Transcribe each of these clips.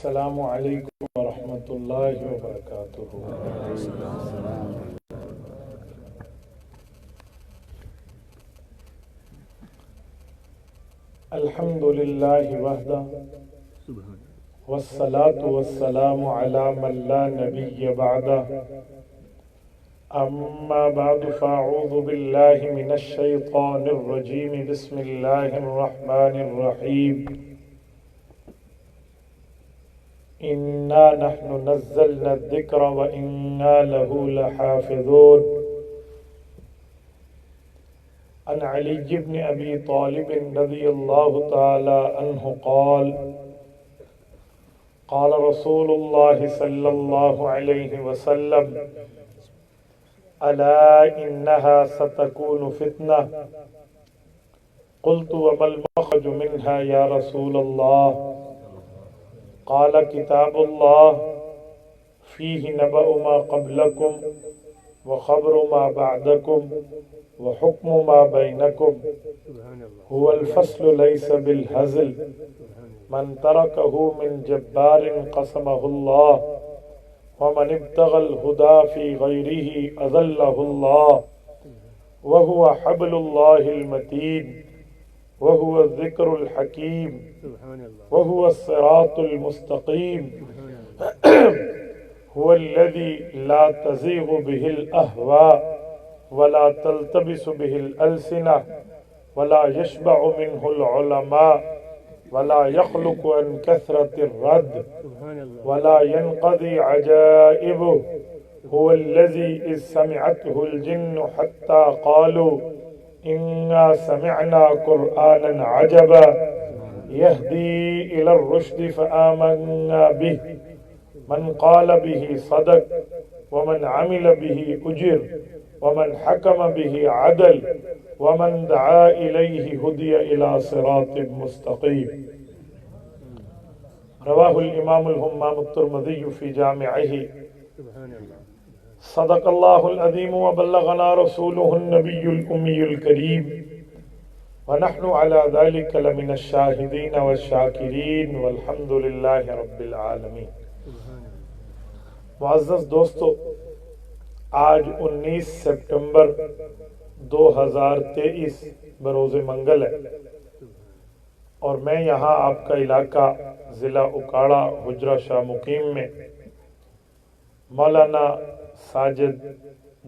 السلام علیکم ورحمۃ اللہ وبرکاتہ۔ الحمد للہ وحدہ والصلاة والسلام علی من لا نبی بعدہ، اما بعد فاعوذ باللہ من الشیطان الرجیم، بسم اللہ الرحمن الرحیم۔ انا نحن نزلنا الذکر وانا له لحافظون۔ عن علی بن ابی طالب رضی اللہ تعالی عنہ قال قال رسول اللہ صلی اللہ علیہ وسلم الا انها ستكون فتنة قلت وما المخرج منها یا رسول اللہ قال کتاب اللہ فیہ نبأ ما قبلکم وخبر ما بعدکم وحکم ما بینکم هو الفصل لیس بالہزل من ترکہ من جبار قسمہ اللہ ومن ابتغى الهدى في غيره أذله الله وهو حبل الله المتين وهو الذكر الحكيم وهو الصراط المستقيم هو الذي لا تزيغ به الأهواء ولا تلتبس به الألسنة ولا يشبع منه العلماء ولا يخلق عن كثرة الرد ولا ينقضي عجائبه هو الذي إذ سمعته الجن حتى قالوا إنا سمعنا قرآنا عجبا يهدي إلى الرشد فآمنا به من قال به صدق ومن عمل به أجر ومن حكم به عدل ومن دعا إليه هدي إلى صراط مستقيم۔ رواه الإمام الهمام الترمذي في جامعه۔ صدق الله العظيم وبلغنا رسوله النبي الأمي الكريم ونحن على ذلك لمن الشاهدين والشاكرين والحمد لله رب العالمين۔ معزز دوستو، آج 19 سپٹمبر 2023 بروز منگل ہے، اور میں یہاں آپ کا علاقہ ضلع اکاڑا حجرہ شاہ مقیم میں مولانا ساجد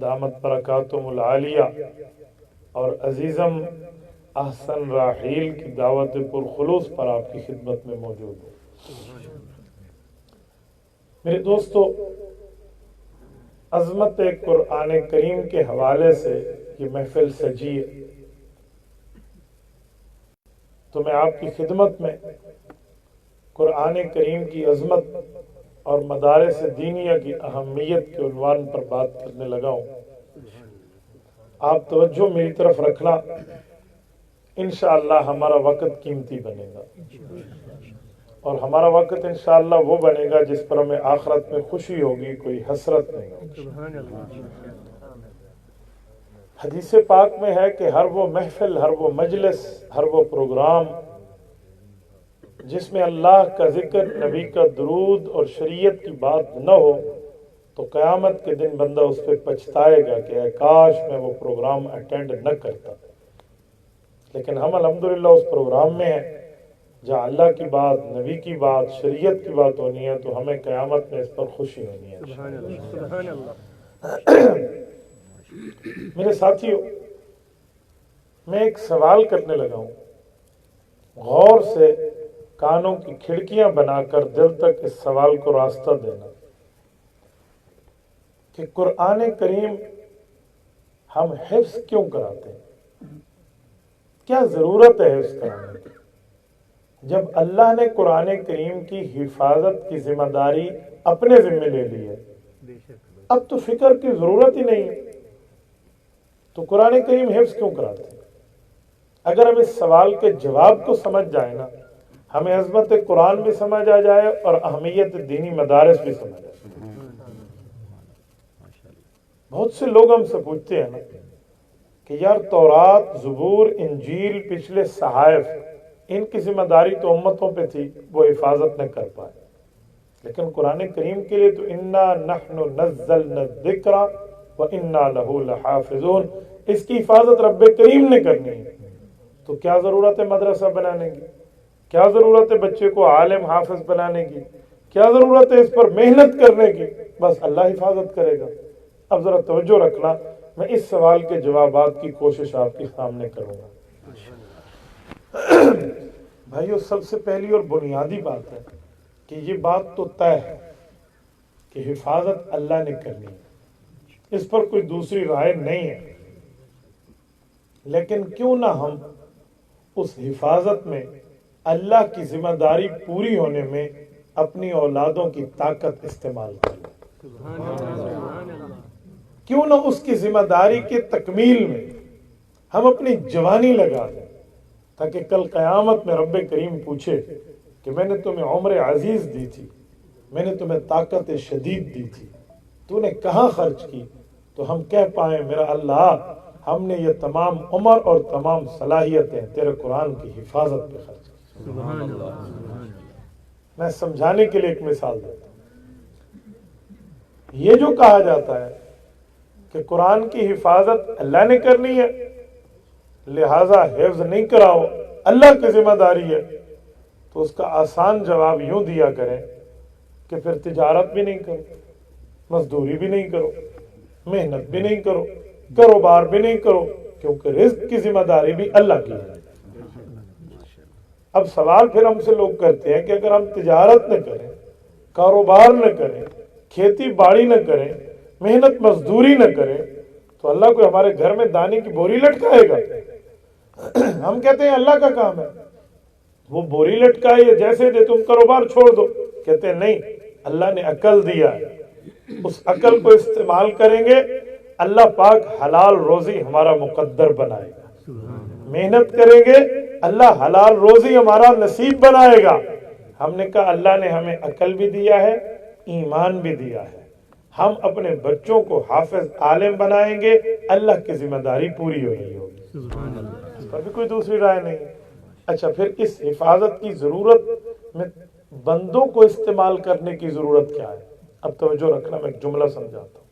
دامت برکاتہم العالیہ اور عزیزم احسن راحیل کی دعوت پرخلوص پر آپ کی خدمت میں موجود ہوں۔ میرے دوستو، عظمت قرآن کریم کے حوالے سے یہ محفل سجی ہے، تو میں آپ کی خدمت میں قرآن کریم کی عظمت اور مدارس دینیہ کی اہمیت کے عنوان پر بات کرنے لگا ہوں۔ آپ توجہ میری طرف رکھنا، انشاءاللہ ہمارا وقت قیمتی بنے گا، اور ہمارا وقت انشاءاللہ وہ بنے گا جس پر ہمیں آخرت میں خوشی ہوگی، کوئی حسرت نہیں ہوگی۔ حدیث پاک میں ہے کہ ہر وہ محفل، ہر وہ مجلس، ہر وہ پروگرام جس میں اللہ کا ذکر، نبی کا درود اور شریعت کی بات نہ ہو، تو قیامت کے دن بندہ اس پہ پچھتائے گا کہ اے کاش میں وہ پروگرام اٹینڈ نہ کرتا۔ لیکن ہم الحمدللہ اس پروگرام میں ہیں جہاں اللہ کی بات، نبی کی بات، شریعت کی بات ہونی ہے، تو ہمیں قیامت میں اس پر خوشی ہونی ہے۔ سبحان اللہ۔ میرے ساتھیو، میں ایک سوال کرنے لگا ہوں، غور سے کانوں کی کھڑکیاں بنا کر دل تک اس سوال کو راستہ دینا کہ قرآن کریم ہم حفظ کیوں کراتے ہیں؟ کیا ضرورت ہے حفظ کرانے کی؟ جب اللہ نے قرآن کریم کی حفاظت کی ذمہ داری اپنے ذمہ لے لی ہے، اب تو فکر کی ضرورت ہی نہیں ہے، تو قرآن کریم حفظ کیوں کراتے ہیں؟ اگر ہم اس سوال کے جواب کو سمجھ جائیں نا، ہمیں عظمت قرآن بھی سمجھ آ جائے اور اہمیت دینی مدارس بھی سمجھ آ جائے۔ بہت سے لوگ ہم سے پوچھتے ہیں نا کہ یار تورات، زبور، انجیل، پچھلے صحائف، ان کی ذمہ داری تو امتوں پہ تھی، وہ حفاظت نہ کر پائے۔ لیکن قرآن کریم کے لیے تو انا نحن نزلنا الذکر وانا لہ لحافظون، اس کی حفاظت رب کریم نے کرنی ہے. تو کیا ضرورت ہے مدرسہ بنانے کی؟ کیا ضرورت ہے بچے کو عالم حافظ بنانے کی؟ کیا ضرورت ہے اس پر محنت کرنے کی؟ بس اللہ حفاظت کرے گا. اب ذرا توجہ رکھنا، میں اس سوال کے جوابات کی کوشش آپ کے سامنے کروں گا. بھائیو، سب سے پہلی اور بنیادی بات ہے کہ یہ بات تو طے ہے کہ حفاظت اللہ نے کرنی ہے، اس پر کوئی دوسری رائے نہیں ہے. لیکن کیوں نہ ہم اس حفاظت میں اللہ کی ذمہ داری پوری ہونے میں اپنی اولادوں کی طاقت استعمال کریں. کیوں نہ اس کی ذمہ داری کی تکمیل میں ہم اپنی جوانی لگا دیں، تاکہ کل قیامت میں رب کریم پوچھے کہ میں نے تمہیں عمر عزیز دی تھی، میں نے تمہیں طاقت شدید دی تھی، تو نے کہاں خرچ کی؟ تو ہم کہہ پائیں میرا اللہ، ہم نے یہ تمام عمر اور تمام صلاحیتیں تیرے قرآن کی حفاظت پہ خرچ کی. میں سمجھانے کے لیے ایک مثال دیتا ہوں. یہ جو کہا جاتا ہے کہ قرآن کی حفاظت اللہ نے کرنی ہے لہذا حفظ نہیں کراؤ، اللہ کی ذمہ داری ہے، تو اس کا آسان جواب یوں دیا کریں کہ پھر تجارت بھی نہیں کرو، مزدوری بھی نہیں کرو، محنت بھی نہیں کرو، کاروبار بھی نہیں کرو، کیونکہ رزق کی ذمہ داری بھی اللہ کی ہے. اب سوال پھر ہم سے لوگ کرتے ہیں کہ اگر ہم تجارت نہ کریں، کاروبار نہ کریں، کھیتی باڑی نہ کریں، محنت مزدوری نہ کریں، تو اللہ کو ہمارے گھر میں دانے کی بوری لٹکائے گا؟ ہم کہتے ہیں اللہ کا کام ہے، وہ بوری لٹکائے جیسے دے، تم کاروبار چھوڑ دو. کہتے ہیں نہیں، اللہ نے عقل دیا ہے، اس عقل کو استعمال کریں گے، اللہ پاک حلال روزی ہمارا مقدر بنائے گا. محنت کریں گے، اللہ حلال روزی ہمارا نصیب بنائے گا. ہم نے کہا اللہ نے ہمیں عقل بھی دیا ہے، ایمان بھی دیا ہے، ہم اپنے بچوں کو حافظ عالم بنائیں گے، اللہ کی ذمہ داری پوری ہو رہی ہوگی. اس پر بھی کوئی دوسری رائے نہیں. اچھا، پھر اس حفاظت کی ضرورت میں بندوں کو استعمال کرنے کی ضرورت کیا ہے؟ اب توجہ رکھنا، میں ایک جملہ سمجھاتا ہوں.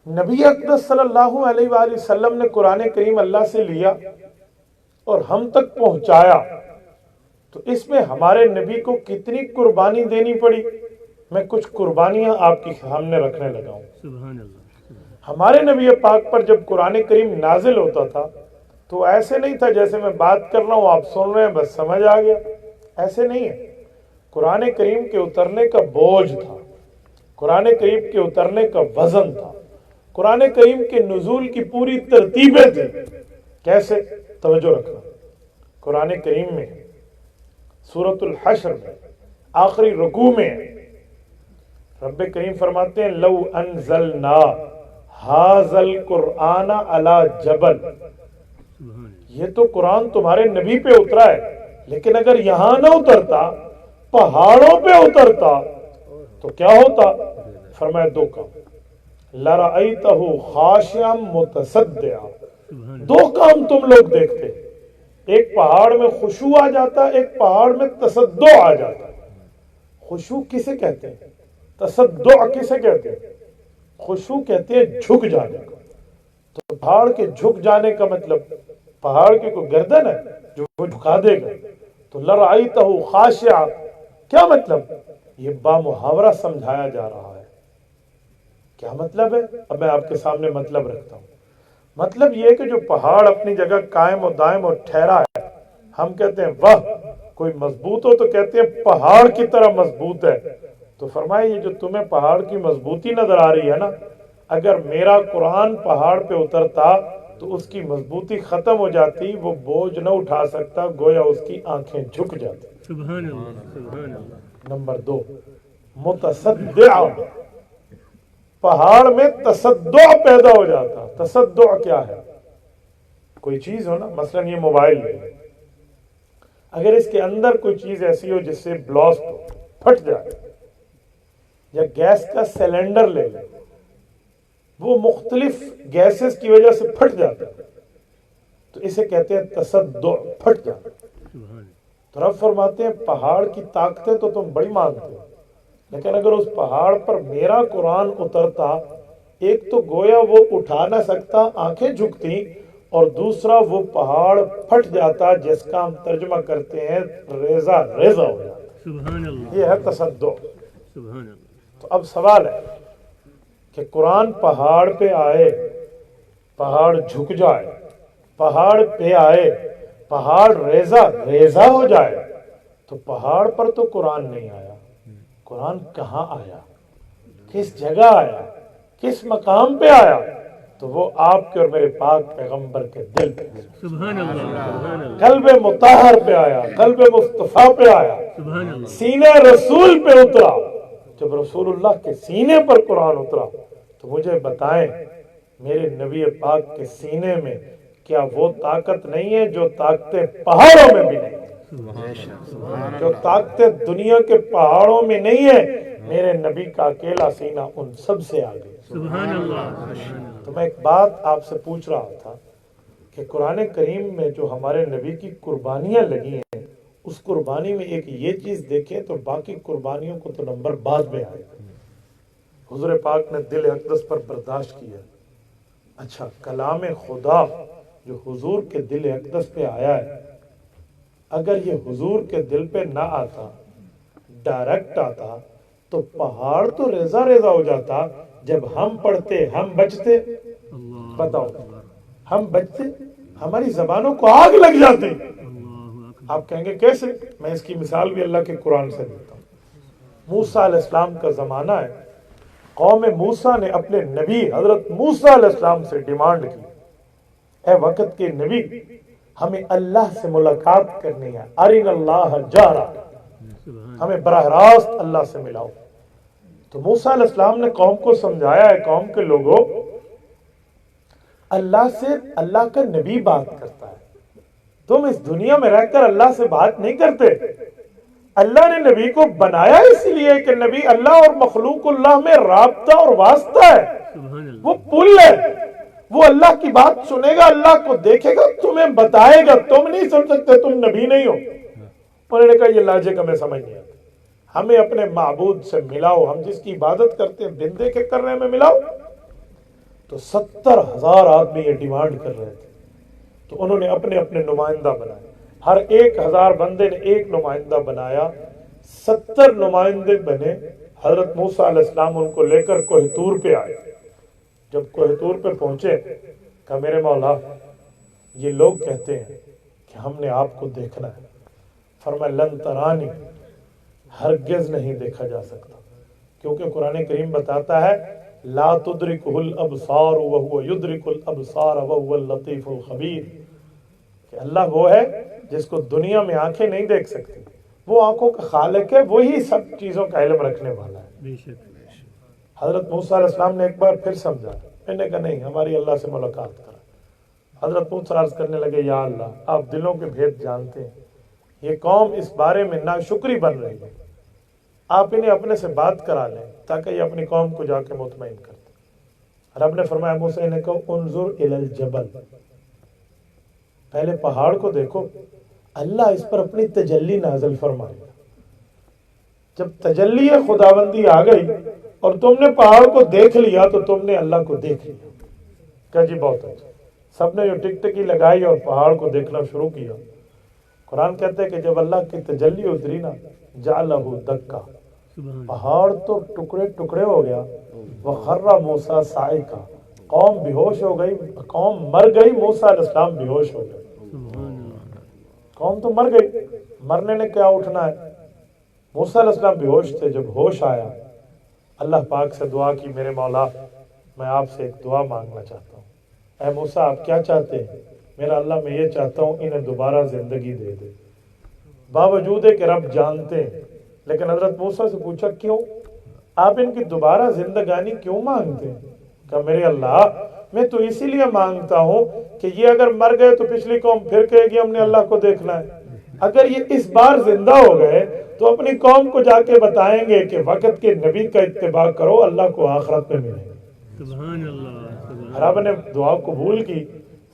نبی اقدس صلی اللہ علیہ وآلہ وسلم نے قرآن کریم اللہ سے لیا اور ہم تک پہنچایا، تو اس میں ہمارے نبی کو کتنی قربانی دینی پڑی؟ میں کچھ قربانیاں آپ کے سامنے رکھنے لگا ہوں. سبحان اللہ. ہمارے نبی پاک پر جب قرآن کریم نازل ہوتا تھا تو ایسے نہیں تھا جیسے میں بات کر رہا ہوں آپ سن رہے ہیں بس سمجھ آ گیا، ایسے نہیں ہے. قرآن کریم کے اترنے کا بوجھ تھا، قرآن کریم کے اترنے کا وزن تھا، قرآن کریم کے نزول کی پوری ترتیبیں تھیں. کیسے؟ توجہ رکھنا. قرآن کریم میں سورۃ الحشر میں آخری رکوع میں رب کریم فرماتے ہیں لو انزلنا ھذا القرآن علی جبل، یہ تو قرآن تمہارے نبی پہ اترا ہے، لیکن اگر یہاں نہ اترتا، پہاڑوں پہ اترتا تو کیا ہوتا؟ فرمایا دو کام، لرأیتہ خاشعا متصدعا، دو کام تم لوگ دیکھتے، ایک پہاڑ میں خشوع آ جاتا، ایک پہاڑ میں تصدع آ جاتا. خشوع کسے کہتے ہیں؟ تصدع کسے کہتے ہیں؟ خشوع کہتے ہیں جھک جانے کو. تو پہاڑ کے جھک جانے کا مطلب پہاڑ کی کوئی گردن ہے جو وہ جھکا دے گا. تو لرأیتہ خاشعا کیا مطلب؟ یہ بامحاورہ سمجھایا جا رہا ہے. کیا مطلب ہے؟ اب میں آپ کے سامنے مطلب رکھتا ہوں. مطلب یہ کہ جو پہاڑ اپنی جگہ قائم و دائم اور ٹھہرا ہے، ہم کہتے ہیں واہ کوئی مضبوط ہو تو کہتے ہیں پہاڑ کی طرح مضبوط ہے. تو فرمائے یہ جو تمہیں پہاڑ کی مضبوطی نظر آ رہی ہے نا، اگر میرا قرآن پہاڑ پہ اترتا تو اس کی مضبوطی ختم ہو جاتی، وہ بوجھ نہ اٹھا سکتا، گویا اس کی آنکھیں جھک جاتی. سبحان اللہ. سبحان اللہ. نمبر 2 متصدع، پہاڑ میں تصدع پیدا ہو جاتا. تصدع کیا ہے؟ کوئی چیز ہو نا، مثلا یہ موبائل لے، اگر اس کے اندر کوئی چیز ایسی ہو جس سے بلاسٹ ہو، پھٹ جائے، یا گیس کا سلنڈر لے لیں، وہ مختلف گیسز کی وجہ سے پھٹ جاتا ہے، تو اسے کہتے ہیں تصدع، پھٹ جاتا. تو رب فرماتے ہیں پہاڑ کی طاقتیں تو تم بڑی مانتے ہو، لیکن اگر اس پہاڑ پر میرا قرآن اترتا، ایک تو گویا وہ اٹھا نہ سکتا، آنکھیں جھکتی، اور دوسرا وہ پہاڑ پھٹ جاتا، جس کا ہم ترجمہ کرتے ہیں ریزہ ریزہ ہو جاتا۔ سبحان اللہ، یہ ہے تصدع۔ سبحان اللہ، تو اب سوال ہے کہ قرآن پہاڑ پہ آئے، پہاڑ جھک جائے، پہاڑ پہ آئے، پہاڑ ریزہ ریزہ ہو جائے، تو پہاڑ پر تو قرآن نہیں آیا، قرآن کہاں آیا، کس جگہ آیا، کس مقام پہ آیا؟ تو وہ آپ کے اور میرے پاک پیغمبر کے دل پہ، سبحان اللہ، سبحان اللہ، قلب مطہر پہ آیا، قلب مصطفیٰ پہ آیا، سبحان اللہ، سینے رسول پہ اترا۔ جب رسول اللہ کے سینے پر قرآن اترا تو مجھے بتائیں میرے نبی پاک کے سینے میں کیا وہ طاقت نہیں ہے جو طاقتیں پہاڑوں میں بھی نہیں ہے، جو طاقتیں دنیا کے پہاڑوں میں نہیں ہے؟ میرے نبی کا اکیلا سینہ ان سب سے آگے۔ سبحان اللہ، تو میں ایک بات آپ سے پوچھ رہا تھا کہ قرآن کریم میں جو ہمارے نبی کی قربانیاں لگی ہیں، اس قربانی میں ایک یہ چیز دیکھیں تو باقی قربانیوں کو تو نمبر بعد میں آئے گا۔ حضور پاک نے دل اقدس پر برداشت کیا۔ اچھا، کلام خدا جو حضور کے دل اقدس پہ آیا ہے، اگر یہ حضور کے دل پہ نہ آتا، ڈائریکٹ آتا، تو پہاڑ تو ریزہ ریزہ ہو جاتا۔ جب ہم پڑھتے ہم بچتے، اللہ بتاؤ ہم بچتے، ہماری زبانوں کو آگ لگ جاتی۔ اللہ، آپ کہیں گے کیسے؟ میں اس کی مثال بھی اللہ کے قرآن سے دیتا ہوں۔ موسیٰ علیہ السلام کا زمانہ ہے، قوم موسیٰ نے اپنے نبی حضرت موسیٰ علیہ السلام سے ڈیمانڈ کی، اے وقت کے نبی، ہمیں اللہ سے ملاقات کرنی ہے، ارنا اللہ جارا، ہمیں براہ راست اللہ سے ملاؤ۔ تو موسیٰ علیہ السلام نے قوم کو سمجھایا ہے، قوم کے لوگوں، اللہ سے اللہ کا نبی بات کرتا ہے، تم اس دنیا میں رہ کر اللہ سے بات نہیں کرتے۔ اللہ نے نبی کو بنایا اس لیے کہ نبی اللہ اور مخلوق اللہ میں رابطہ اور واسطہ ہے، سبحان اللہ، وہ پل ہے، وہ اللہ کی بات سنے گا، اللہ کو دیکھے گا، تمہیں بتائے گا، تم نہیں سن سکتے، تم نبی نہیں ہو۔ انہوں نے کہا یہ لاجک ہمیں سمجھ نہیں آتی، ہمیں اپنے معبود سے ملاؤ، ہم جس کی عبادت کرتے ہیں بن دیکھے کر رہے ہیں، ہمیں ملاؤ۔ تو 70,000 آدمی یہ ڈیمانڈ کر رہے تھے، تو انہوں نے اپنے اپنے نمائندہ بنائے، ہر 1,000 بندے نے ایک نمائندہ بنایا، 70 نمائندے بنے۔ حضرت موسیٰ علیہ السلام ان کو لے کر کوہ طور پہ آئے۔ جب کوہ طور پہ پہنچے، کہا میرے مولا یہ لوگ کہتے ہیں کہ ہم نے آپ کو دیکھنا ہے۔ فرمایا لن ترانی، ہرگز نہیں دیکھا جا سکتا، کیونکہ قرآن کریم بتاتا ہے لا تدرکہ الابصار وہو یدرک الابصار وہو اللطیف الخبیر، کہ اللہ وہ ہے جس کو دنیا میں آنکھیں نہیں دیکھ سکتی، وہ آنکھوں کا خالق ہے، وہی سب چیزوں کا علم رکھنے والا ہے۔ بے شک، حضرت موسیٰ علیہ السلام نے ایک بار پھر سمجھا، میں نے کہا نہیں، ہماری اللہ سے ملاقات کرا۔ حضرت موسیٰ عرض کرنے لگے یا اللہ آپ دلوں کے بھید جانتے ہیں، یہ قوم اس بارے میں ناشکری بن رہی ہے، آپ انہیں اپنے سے بات کرا لیں تاکہ یہ اپنی قوم کو جا کے مطمئن کر دیں۔ رب نے فرمایا موسیٰ نے کہا انظر الی الجبل، پہلے پہاڑ کو دیکھو، اللہ اس پر اپنی تجلی نازل فرمائے گا۔ جب تجلی خداوندی آ گئی اور تم نے پہاڑ کو دیکھ لیا تو تم نے اللہ کو دیکھ لیا۔ کہا جی بہت اچھا، سب نے جو ٹک ٹکی لگائی اور پہاڑ کو دیکھنا شروع کیا۔ قرآن کہتے ہیں کہ جب اللہ کی تجلی اتری نا جعلہ دکا، سبحان پہاڑ تو ٹکڑے ٹکڑے ہو گیا، وخر موسیٰ صاعقہ، قوم بے ہوش ہو گئی، قوم مر گئی، موسیٰ علیہ السلام بے ہوش ہو گئے۔ سبحان اللہ، قوم تو مر گئی، مرنے نے کیا اٹھنا ہے۔ موسیٰ علیہ السلام بے ہوش تھے، جب ہوش آیا اللہ پاک سے دعا کی، میرے مولا میں آپ سے ایک دعا مانگنا چاہتا ہوں۔ اے موسیٰ آپ کیا چاہتے ہیں؟ میرا اللہ میں یہ چاہتا ہوں انہیں دوبارہ زندگی دے دے۔ باوجود ہے کہ رب جانتے ہیں، لیکن حضرت موسیٰ سے پوچھا کیوں آپ ان کی دوبارہ زندگانی کیوں مانگتے ہیں؟ کہا میرے اللہ میں تو اسی لیے مانگتا ہوں کہ یہ اگر مر گئے تو پچھلی قوم پھر کہے گی ہم نے اللہ کو دیکھنا ہے، اگر یہ اس بار زندہ ہو گئے تو اپنی قوم کو جا کے بتائیں گے کہ وقت کے نبی کا اتباع کرو، اللہ کو آخرت میں ملے گا۔ سبحان اللہ، سبحان رب نے دعا قبول کی،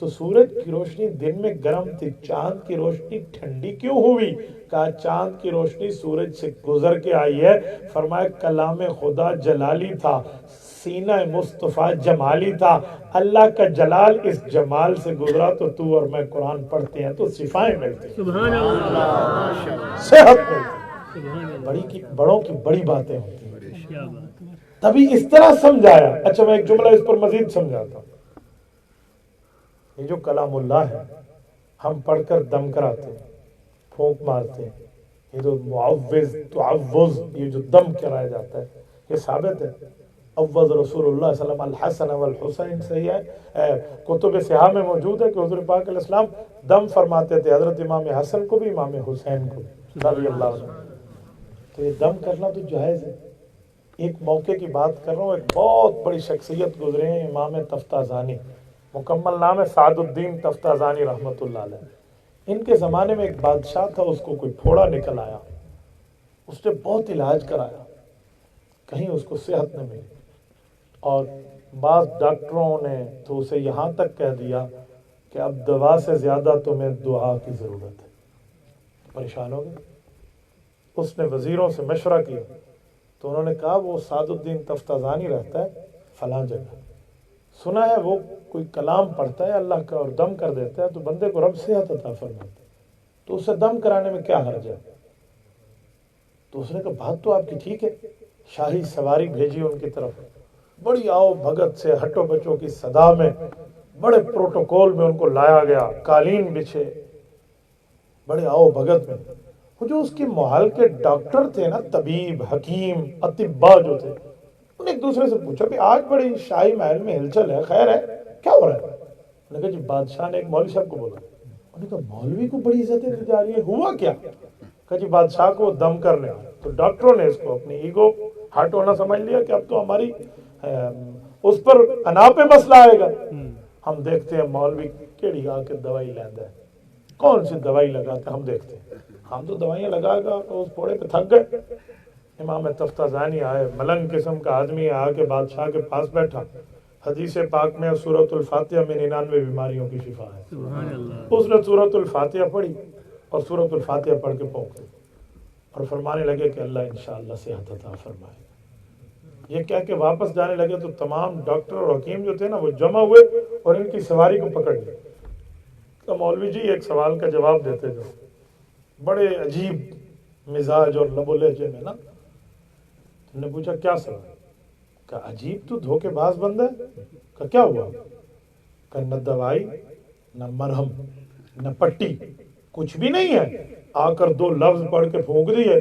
تو سورج کی روشنی دن میں گرم تھی، چاند کی روشنی ٹھنڈی کیوں ہوئی؟ کہا چاند کی روشنی سورج سے گزر کے آئی ہے۔ فرمایا کلام خدا جلالی تھا، سینہ مصطفیٰ جمالی تھا، اللہ کا جلال اس جمال سے گزرا تو تو اور میں قرآن پڑھتے ہیں تو شفائیں ملتی ہیں، سبحان اللہ، صحت ملتی ہے، سبحان اللہ، بڑوں کی بڑی باتیں ہوتی ہیں۔ کیا بات ہے، تبھی اس طرح سمجھایا۔ اچھا میں ایک جملہ اس پر مزید سمجھاتا ہوں۔ یہ جو کلام اللہ ہے ہم پڑھ کر دم کراتے ہیں، پھونک مارتے ہیں، یہ جو معوذ تعوذ یہ جو دم کرایا جاتا ہے یہ ثابت ہے۔ عوض رسول اللہ صلی اللہ علیہ وسلم الحسن والحسین، صحیح ہے، کتب صحاح میں موجود ہے کہ حضور پاک علیہ السلام دم فرماتے تھے، حضرت امام حسن کو بھی امام حسین کو بھی رضی اللہ عنہ۔ تو یہ دم کرنا تو جائز ہے۔ ایک موقع کی بات کر رہا ہوں، ایک بہت بڑی شخصیت گزرے ہیں امام تفتازانی، مکمل نام ہے سعد الدین تفتازانی رحمۃ اللہ علیہ۔ ان کے زمانے میں ایک بادشاہ تھا، اس کو کوئی پھوڑا نکل آیا، اس نے بہت علاج کرایا، کہیں اس کو صحت نہ ملی، اور بعض ڈاکٹروں نے تو اسے یہاں تک کہہ دیا کہ اب دوا سے زیادہ تمہیں دعا کی ضرورت ہے۔ پریشان ہو گئے، اس نے وزیروں سے مشورہ کیا تو انہوں نے کہا وہ سعد الدین تفتازانی رہتا ہے فلاں جگہ، سنا ہے وہ کوئی کلام پڑھتا ہے اللہ کا اور دم کر دیتا ہے تو بندے کو رب صحت عطا فرماتا ہے، تو اسے دم کرانے میں کیا حرج ہے؟ تو اس نے کہا بات تو آپ کی ٹھیک ہے۔ شاہی سواری بھیجی ان کی طرف، بڑی آؤ بھگت سے ہٹو بچوں کی صدا میں بڑے پروٹوکول میں ان کو لایا گیا، قالین بچھے، بڑے آؤ بھگت میں۔ وہ جو اس کی محل کے ڈاکٹر تھے نا، طبیب حکیم اطباء جو تھے، انہوں نے ایک دوسرے سے پوچھا کہ آج بڑی شاہی محل میں ہلچل ہے، خیر ہے، کیا ہو رہا ہے؟ انہوں نے کہا جی بادشاہ نے ایک مولوی صاحب کو بولا۔ انہوں نے کہا مولوی کو بڑی عزتیں دی جا رہی ہے، ہوا کیا؟ کہا جی بادشاہ کو دم کرنے آیا۔ تو ڈاکٹروں نے اس کو اپنی ایگو ہارٹ ہونا سمجھ لیا کہ اب تو ہماری اس پر انا پہ مسئلہ آئے گا، ہم دیکھتے ہیں مولوی کیڑی آ کے دوائی لینا ہے، کون سی دوائی لگاتے ہیں ہم دیکھتے ہیں، ہم تو دوائیاں لگا گا تو اس پھوڑے پہ تھک گئے۔ امام تفتازانی آئے، ملنگ قسم کا آدمی آ کے بادشاہ کے پاس بیٹھا۔ حدیث پاک میں سورۃ الفاتحہ میں 99 بیماریوں کی شفا ہے، سبحان اللہ، اس نے سورۃ الفاتحہ پڑھی اور سورۃ الفاتحہ پڑھ کے پھونک دی اور فرمانے لگے کہ اللہ انشاءاللہ صحت عطا فرمائے۔ یہ کہہ کے واپس جانے لگے تو تمام ڈاکٹر اور حکیم جو تھے نا وہ جمع ہوئے اور ان کی سواری کو پکڑ لیا۔ تو مولوی جی ایک سوال کا جواب دیتے جو بڑے عجیب مزاج اور لب و لہجے میں نا، تم نے پوچھا کیا سوال؟ کہ عجیب تو دھوکے باز بندہ ہے۔ کہ کیا ہوا؟ کہ نہ دوائی نہ مرہم نہ پٹی، کچھ بھی نہیں ہے، آ کر 2 لفظ پڑھ کے پھونک دیے،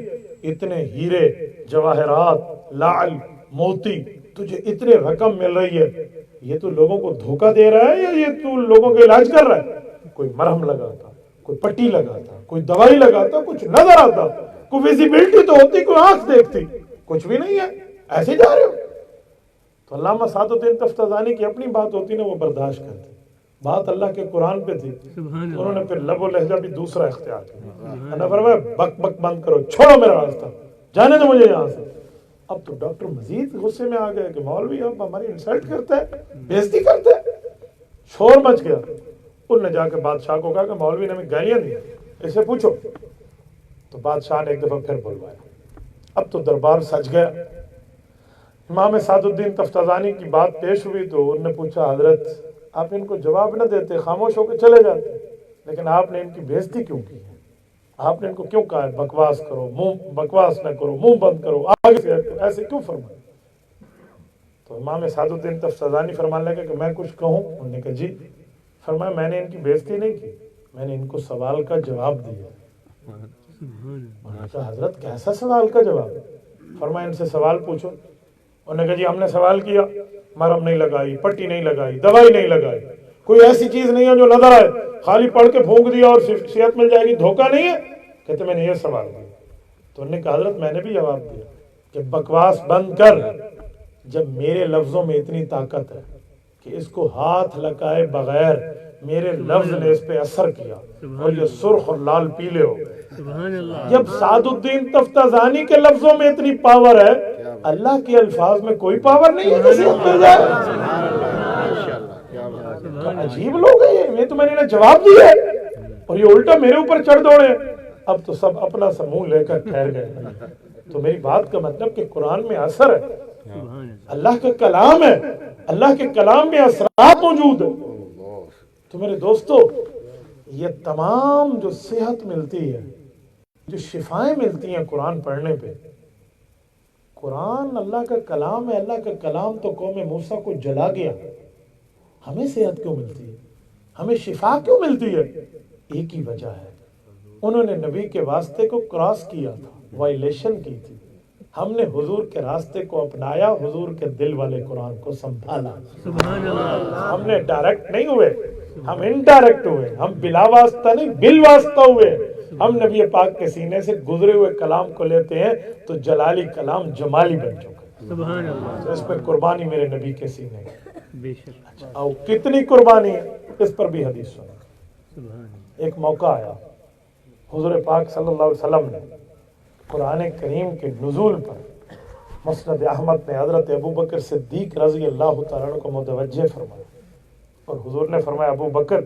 اتنے ہیرے جواہرات لعل موتی تجھے اتنے رقم مل رہی ہے، یہ تو لوگوں کو دھوکہ دے رہا ہے یا یہ تو لوگوں کے علاج کر رہا ہے؟ کوئی مرہم لگاتا، کوئی پٹی لگاتا، کوئی دوائی لگاتا، کچھ نظر آتا، کوئی ویزیبلٹی تو ہوتی، کوئی آنکھ دیکھتی، کچھ بھی نہیں ہے، ایسے جا رہے ہو۔ تو علامہ سعد الدین تفتازانی کی اپنی بات ہوتی نا وہ برداشت کرتے، بات اللہ کے قرآن پہ تھی، سبحان انہوں نے اللہ، پھر لب و لہجہ بھی دوسرا اختیار کیا، انہوں نے فرمایا بک بک بند کرو، چھوڑو میرا راستہ، جانے دو مجھے یہاں سے۔ اب تو ڈاکٹر مزید غصے میں آ گئے کہ مولوی اب ہماری انسلٹ کرتا ہے، بےزتی کرتا ہے، شور مچ گیا۔ انہوں نے جا کے بادشاہ کو کہا کہ مولوی نے ہمیں گالیاں دی، اسے پوچھو۔ تو بادشاہ نے ایک دفعہ پھر بلوایا، اب تو دربار سج گیا۔ امام سعد الدین تفتازانی کی بات پیش ہوئی تو انہوں نے پوچھا حضرت آپ ان کو جواب نہ دیتے، خاموش ہو کے چلے جاتے، لیکن آپ نے ان کی بےزتی کیوں کی ہے؟ آپ نے ان کو کیوں کہا ہے بکواس کرو، منہ بکواس نہ کرو، منہ بند کرو، آگے سے ہٹو، ایسے کیوں فرمایا؟ تو امام سعد الدین تفتازانی فرمانے لگے کہ میں کچھ کہوں؟ انہوں نے کہا جی۔ فرمایا میں نے ان کی بےزتی نہیں کی، میں نے ان کو سوال کا جواب دیا۔ انہوں نے کہا حضرت کیسا سوال کا جواب؟ فرمایا ان سے سوال پوچھو۔ انہوں نے کہا جی ہم نے سوال کیا، مرہم نہیں لگائی، پٹی نہیں لگائی، دوائی نہیں لگائی، کوئی ایسی چیز نہیں ہے جو نظر آئے، خالی پڑھ کے پھونک دیا اور صحت مل جائے گی، دھوکہ نہیں ہے؟ کہتے میں نے یہ سوال کیا۔ تو انہوں نے کہا حضرت میں نے بھی جواب دیا کہ بکواس بند کر، جب میرے لفظوں میں اتنی طاقت ہے کہ اس کو ہاتھ لگائے بغیر میرے لفظ نے اس پہ اثر کیا اور یہ سرخ اور لال پیلے ہو گئے۔ سبحان اللہ، جب سعد الدین تفتازانی کے لفظوں میں اتنی پاور ہے، اللہ کے الفاظ میں کوئی پاور نہیں ہے کہ صحت مل جائے؟ عجیب لوگ ہیں یہ تو میں نے جواب دیا ہے اور یہ الٹا میرے اوپر چڑھ دوڑے. اب تو سب اپنا سا منہ لے کر ٹھہر گئے. تو میری بات کا مطلب کہ قرآن میں اثر ہے, اللہ کا کلام ہے, اللہ کے کلام میں اثرات موجود ہیں. تو میرے دوستو, یہ تمام جو صحت ملتی ہے, جو شفائیں ملتی ہیں قرآن پڑھنے پہ, قرآن اللہ کا کلام ہے. اللہ کا کلام تو قوم موسیٰ کو جلا گیا, ہمیں صحت کیوں ملتی ہے, ہمیں شفا کیوں ملتی ہے؟ ایک ہی وجہ ہے, انہوں نے نبی کے واسطے کو کراس کیا تھا, وائلیشن کی تھی. ہم نے حضور کے راستے کو اپنایا, حضور کے دل والے قرآن کو سنبھالا. سبحان اللہ. ہم نے ڈائریکٹ نہیں ہوئے, ہم انڈائریکٹ ہوئے, ہم بلا واسطہ نہیں بل واسطہ ہوئے. ہم نبی پاک کے سینے سے گزرے ہوئے کلام کو لیتے ہیں تو جلالی کلام جمالی بن چکا. سبحان اللہ. تو اس پر قربانی میرے نبی کے سینے کی. بے شک. اور کتنی قربانی ہے اس پر بھی حدیث سنا. سبحان اللہ. ایک موقع آیا, حضور پاک صلی اللہ علیہ وسلم نے قرآن کریم کے نزول پر مسند احمد میں حضرت ابو بکر صدیق رضی اللہ تعالیٰ عنہ کو متوجہ فرمایا, اور حضور نے فرمایا, ابو بکر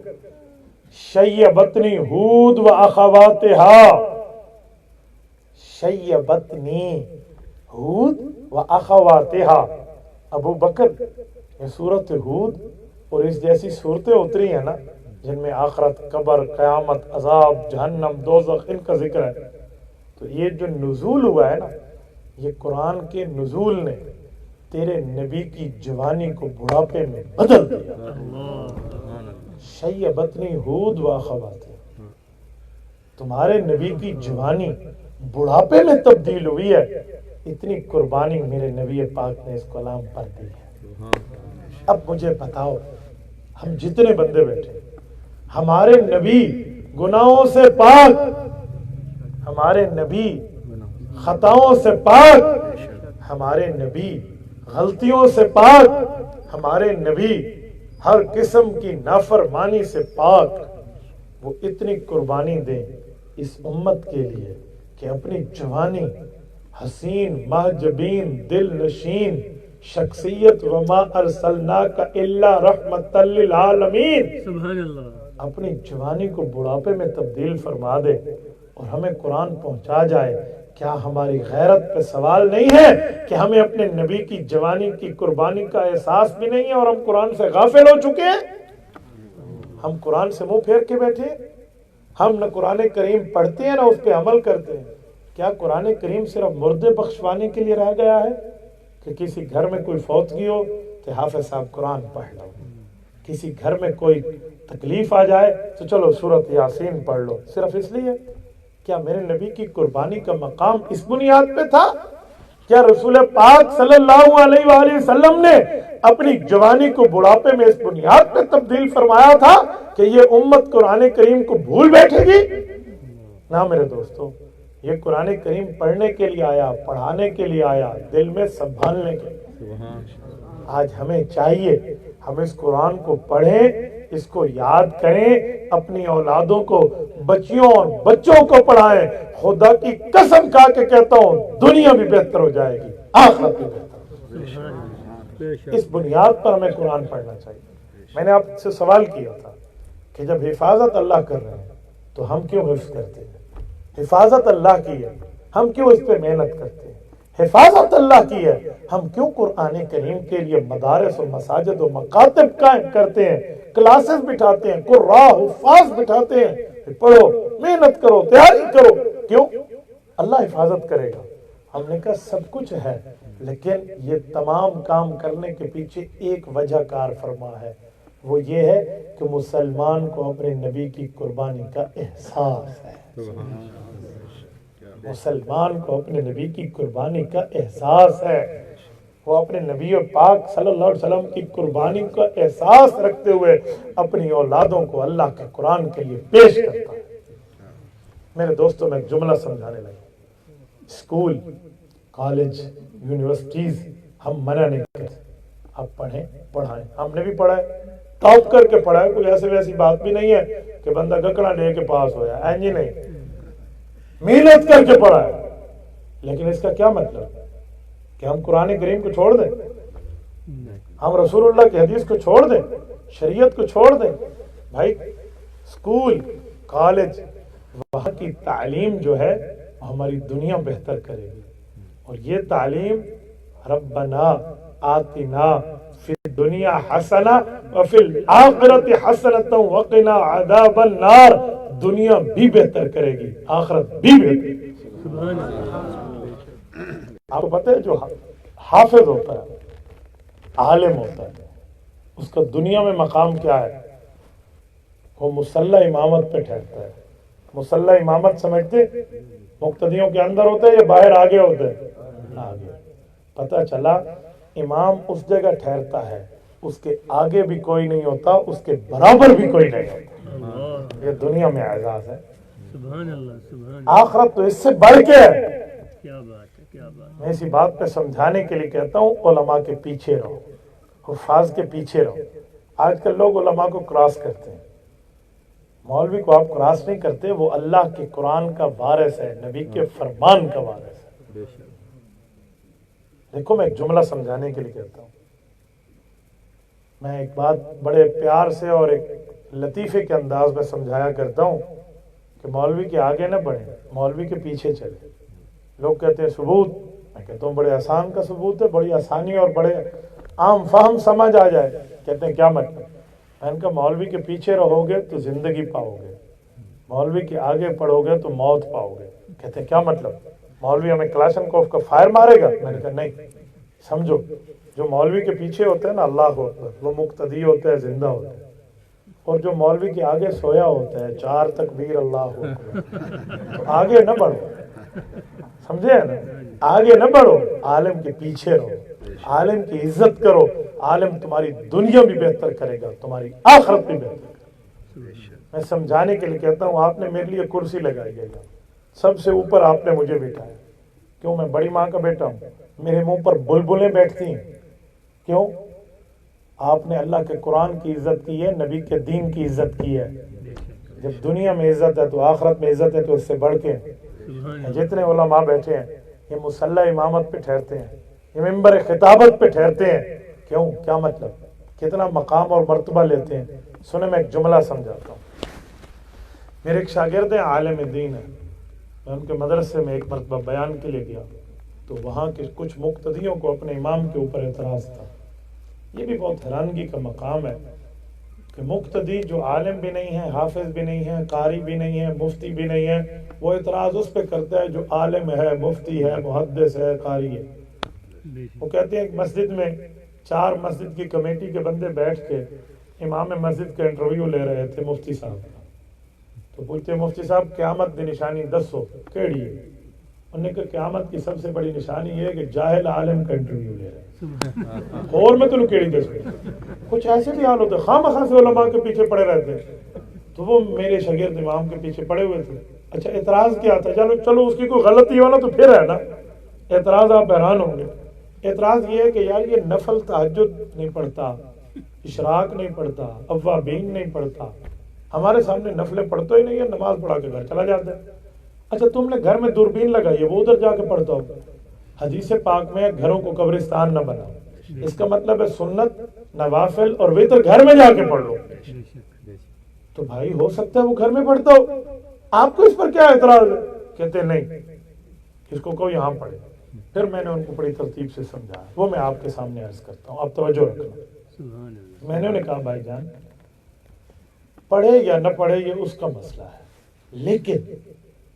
شیبتنی ہود و اخواتہا, شیبتنی ہود و اخواتہا. ابو بکر, یہ سورت ہود اور اس جیسی صورتیں اتری ہیں نا جن میں آخرت, قبر, قیامت, عذاب, جہنم, دوزخ, ان کا ذکر ہے, تو یہ جو نزول ہوا ہے نا, یہ قرآن کے نزول نے تیرے نبی کی جوانی کو بڑھاپے میں بدل دیا. شیبتنی ہود و اخواتہا, تمہارے نبی کی جوانی بڑھاپے میں تبدیل ہوئی ہے. اتنی قربانی میرے نبی پاک نے اس کلام پر دی ہے. اب مجھے بتاؤ, ہم جتنے بندے بیٹھے, ہمارے نبی گناہوں سے پاک, ہمارے نبی خطاؤں سے پاک, ہمارے نبی غلطیوں سے پاک, ہمارے نبی ہر قسم کی نافرمانی سے پاک. وہ اتنی قربانی دیں اس امت کے لیے کہ اپنی جوانی, حسین, محجبین, دل نشین شخصیت, وما ارسلناک الا رحمت للعالمین, سبحان اللہ, اپنی جوانی کو بڑھاپے میں تبدیل فرما دے اور ہمیں قرآن پہنچا جائے. کیا ہماری غیرت پہ سوال نہیں ہے کہ ہمیں اپنے نبی کی جوانی کی قربانی کا احساس بھی نہیں ہے اور ہم قرآن سے غافل ہو چکے ہیں؟ ہم قرآن سے منہ پھیر کے بیٹھے, ہم نہ قرآن کریم پڑھتے ہیں نہ اس پہ عمل کرتے ہیں. کیا قرآن کریم صرف مردے بخشوانے کے لیے رہ گیا ہے کہ کسی گھر میں کوئی فوتگی ہو تو حافظ صاحب قرآن پڑھ لو, کسی گھر میں کوئی تکلیف آ جائے تو چلو سورت یاسین پڑھ لو, صرف اس لیے؟ کیا میرے نبی کی قربانی کا مقام اس بنیاد پہ تھا؟ کیا رسول پاک صلی اللہ علیہ وآلہ وسلم نے اپنی جوانی کو بڑھاپے میں اس بنیاد پہ تبدیل فرمایا تھا کہ یہ امت قرآن کریم کو بھول بیٹھے گی؟ نہ میرے دوستو, یہ قرآن کریم پڑھنے کے لیے آیا, پڑھانے کے لیے آیا, دل میں سنبھالنے کے لیے. آج ہمیں چاہیے ہم اس قرآن کو پڑھیں, اس کو یاد کریں, اپنی اولادوں کو, بچیوں اور بچوں کو پڑھائیں. خدا کی قسم کھا کے کہتا ہوں, دنیا بھی بہتر ہو جائے گی, آخرت بھی بہتر ہو جائے گی. اس بنیاد پر ہمیں قرآن پڑھنا چاہیے. میں نے آپ سے سوال کیا تھا کہ جب حفاظت اللہ کر رہے ہیں تو ہم کیوں حفظ کرتے ہیں؟ حفاظت اللہ کی ہے, ہم کیوں اس پہ محنت کرتے ہیں؟ حفاظت اللہ کی ہے, ہم کیوں قرآن کریم کے لیے مدارس و مساجد و مکاتب قائم کرتے ہیں, کلاسز بٹھاتے ہیں, قراء حفاظ بٹھاتے ہیں, پڑھو, محنت کرو, تیاری کرو. کیوں؟ اللہ حفاظت کرے گا. ہم نے کہا سب کچھ ہے, لیکن یہ تمام کام کرنے کے پیچھے ایک وجہ کار فرما ہے, وہ یہ ہے کہ مسلمان کو اپنے نبی کی قربانی کا احساس ہے. مسلمان کو اپنے نبی کی قربانی کا احساس ہے. وہ اپنے نبی پاک صلی اللہ علیہ وسلم کی قربانی کا احساس رکھتے ہوئے اپنی اولادوں کو اللہ کے قرآن کے لیے پیش کرتا ہے. میرے دوستوں, میں ایک جملہ سمجھانے لگا. اسکول, کالج, یونیورسٹیز ہم منع نہیں کرتے, آپ پڑھیں, پڑھائیں. ہم نے بھی پڑھا ہے, ٹاپ کر کے پڑھا ہے, کوئی ایسے ویسی بات بھی نہیں ہے کہ بندہ گکڑا لے کے پاس ہو جائے, اینجی نہیں, محنت کر کے پڑھا ہے. لیکن اس کا کیا مطلب کہ ہم قرآن کریم کو چھوڑ دیں؟ ہم رسول اللہ کی حدیث کو چھوڑ دیں, شریعت کو چھوڑ دیں؟ بھائی اسکول کالج وہاں کی تعلیم جو ہے ہماری دنیا بہتر کرے گی, اور یہ تعلیم ربنا آتنا فی الدنیا حسنہ وفی الآخرۃ حسنۃ وقنا عذاب النار, دنیا بھی بہتر کرے گی, آخرت بھی بہتر. سبحان اللہ. آپ کو پتہ ہے جو حافظ ہوتا ہے, عالم ہوتا ہے, اس کا دنیا میں مقام کیا ہے؟ وہ مصلی امامت پہ ٹھہرتا ہے. مصلی امامت سمجھتے مقتدیوں کے اندر ہوتے یا باہر آگے ہوتے؟ آگے. پتہ چلا امام اس جگہ ٹھہرتا ہے, اس کے آگے بھی کوئی نہیں ہوتا, اس کے برابر بھی کوئی نہیں ہوتا. اللہ. یہ دنیا میں اعزاز ہے. سبحان اللہ. سبحان اللہ. آخرت تو اس سے بڑھ کے ہے. کیا بات ہے, کیا بات ہے. میں اسی بات پہ سمجھانے کے لیے کہتا ہوں علماء کے پیچھے رہو, حفاظ کے پیچھے رہو. آج کل لوگ علماء کو کراس کرتے ہیں. مولوی کو آپ کراس نہیں کرتے, وہ اللہ کے قرآن کا وارث ہے, نبی کے فرمان کا وارث ہے. دیکھو میں ایک جملہ سمجھانے کے لیے کہتا ہوں. میں ایک بات بڑے پیار سے اور ایک لطیفے کے انداز میں سمجھایا کرتا ہوں کہ مولوی کے آگے نہ بڑھیں, مولوی کے پیچھے چلیں. لوگ کہتے ہیں ثبوت, میں کہتا ہوں بڑے آسان کا ثبوت ہے, بڑی آسانی اور بڑے عام فہم سمجھ آ جائے. کہتے ہیں کیا مطلب؟ میں نے کہا مولوی کے پیچھے رہو گے تو زندگی پاؤ گے, مولوی کے آگے پڑھو گے تو موت پاؤ گے. کہتے ہیں کیا مطلب؟ مولوی ہمیں کلاشنکوف کا فائر مارے گا؟ میں نے کہا نہیں, سمجھو جو مولوی کے پیچھے ہوتے ہیں نا اللہ اکبر, وہ مقتدی ہوتے ہیں, زندہ ہوتے ہیں. اور جو مولوی کے آگے سویا ہوتا ہے, 4 تکبیر اللہ اکبر, تو آگے نہ بڑھو, سمجھے نا, آگے نہ بڑھو, عالم کے پیچھے رہو, عالم کی عزت کرو. عالم تمہاری دنیا بھی بہتر کرے گا, تمہاری آخرت بھی بہتر کرے گا. میں سمجھانے کے لیے کہتا ہوں, آپ نے میرے لیے کرسی لگائی ہے, سب سے اوپر آپ نے مجھے بٹھایا. کیوں؟ میں بڑی ماں کا بیٹا ہوں, میرے منہ پر بلبلیں بیٹھتی ہیں. کیوں؟ آپ نے اللہ کے قرآن کی عزت کی ہے, نبی کے دین کی عزت کی ہے. جب دنیا میں عزت ہے تو آخرت میں عزت ہے, تو اس سے بڑھ کے جتنے علماء بیٹھے ہیں یہ مصلی امامت پہ ٹھہرتے ہیں, یہ منبر خطابت پہ ٹھہرتے ہیں. کیوں؟ کیا مطلب؟ کتنا مقام اور مرتبہ لیتے ہیں. سنیں میں ایک جملہ سمجھاتا ہوں. میرے ایک شاگرد ہیں, عالم دین ہے, میں ان کے مدرسے میں ایک مرتبہ بیان کے لیے گیا تو وہاں کے کچھ مقتدیوں کو اپنے امام کے اوپر اعتراض تھا. یہ بھی بہت حیرانگی کا مقام ہے کہ مقتدی جو عالم بھی نہیں ہے, حافظ بھی نہیں ہے, قاری بھی نہیں ہے, مفتی بھی نہیں ہے, وہ اعتراض اس پہ کرتا ہے جو عالم ہے, مفتی ہے, محدث ہے, قاری ہے. وہ کہتے ہیں ایک مسجد میں 4 مسجد کی کمیٹی کے بندے بیٹھ کے امام مسجد کا انٹرویو لے رہے تھے مفتی صاحب کا. تو پوچھتے مفتی صاحب قیامت کی نشانی دسو کیڑی ہے؟ انہوں نے کہا قیامت کی سب سے بڑی نشانی یہ ہے کہ جاہل عالم کا انٹرویو لے رہے ہیں. اور میں تمہیں کیڑی دس گئی. کچھ ایسے بھی حال ہوتے ہیں, خواہ مخواہ سے علماء کے پیچھے پڑے رہتے ہیں. تو وہ میرے شاگرد امام کے پیچھے پڑے ہوئے تھے. اچھا اعتراض کیا تھا؟ چلو اس کی کوئی غلطی ہو نا تو پھر ہے نا اعتراض, آپ حیران ہوں گے. اعتراض یہ ہے کہ یار یہ نفل تہجد نہیں پڑھتا, اشراق نہیں پڑھتا, اوابین نہیں پڑھتا, ہمارے سامنے نفلیں پڑھتا ہی نہیں ہے, نماز پڑھا کے گھر چلا جاتا ہے. اچھا تم نے گھر میں دوربین لگائی ہے, وہ ادھر جا کے پڑھتا ہو. حدیث پاک میں گھروں کو قبرستان نہ بناؤ, اس کا مطلب ہے سنت, نوافل اور وتر گھر میں جا کے پڑھ لو. تو بھائی ہو سکتا ہے وہ گھر میں پڑھتا ہو, آپ کو اس پر کیا اعتراض ہے؟ کہتے نہیں اس کو کوئی یہاں پڑھے. پھر میں نے ان کو بڑی ترتیب سے سمجھایا, وہ میں آپ کے سامنے عرض کرتا ہوں, آپ توجہ رکھنا. میں نے انہیں کہا بھائی جان پڑھے یا نہ پڑھے یہ اس کا مسئلہ ہے, لیکن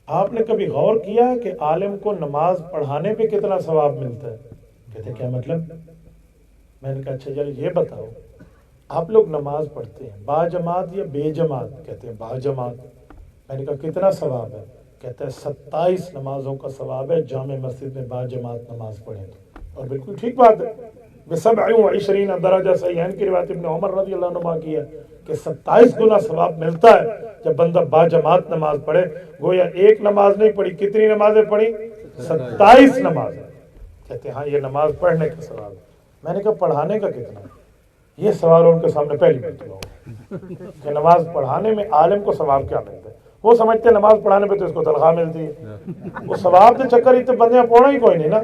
آپ نے کبھی غور کیا کہ عالم کو نماز پڑھانے پہ کتنا ثواب ملتا ہے؟ کہتے کیا مطلب؟ میں نے کہا اچھا چلو یہ بتاؤ, آپ لوگ نماز پڑھتے ہیں با جماعت یا بے جماعت؟ کہتے ہیں با جماعت. میں نے کہا کتنا ثواب ہے؟ کہتا ہے 27 نمازوں کا ثواب ہے جامع مسجد میں با جماعت نماز پڑھیں تو. اور بالکل ٹھیک بات ہے, ب27 درجہ صحیحین کی روایت ابن عمر رضی اللہ عنہ کی ہے کہ 27 گنا ثواب ملتا ہے جب بندہ با جماعت نماز پڑھے. گویا ایک نماز نہیں پڑھی, کتنی نمازیں پڑھی؟ 27 نمازیں. کہتے ہیں ہاں یہ نماز پڑھنے کا ثواب ہے. میں نے کہا پڑھانے کا کتنا ہے؟ یہ سوال ان کے سامنے پہلی مرتبہ ہوا کہ نماز پڑھانے میں عالم کو ثواب کیا ملتا ہے. وہ سمجھتے ہیں نماز پڑھانے پہ تو اس کو تنخواہ ملتی ہے, وہ ثواب کے چکر اتنے بندے پڑھنا ہی کوئی نہیں نا.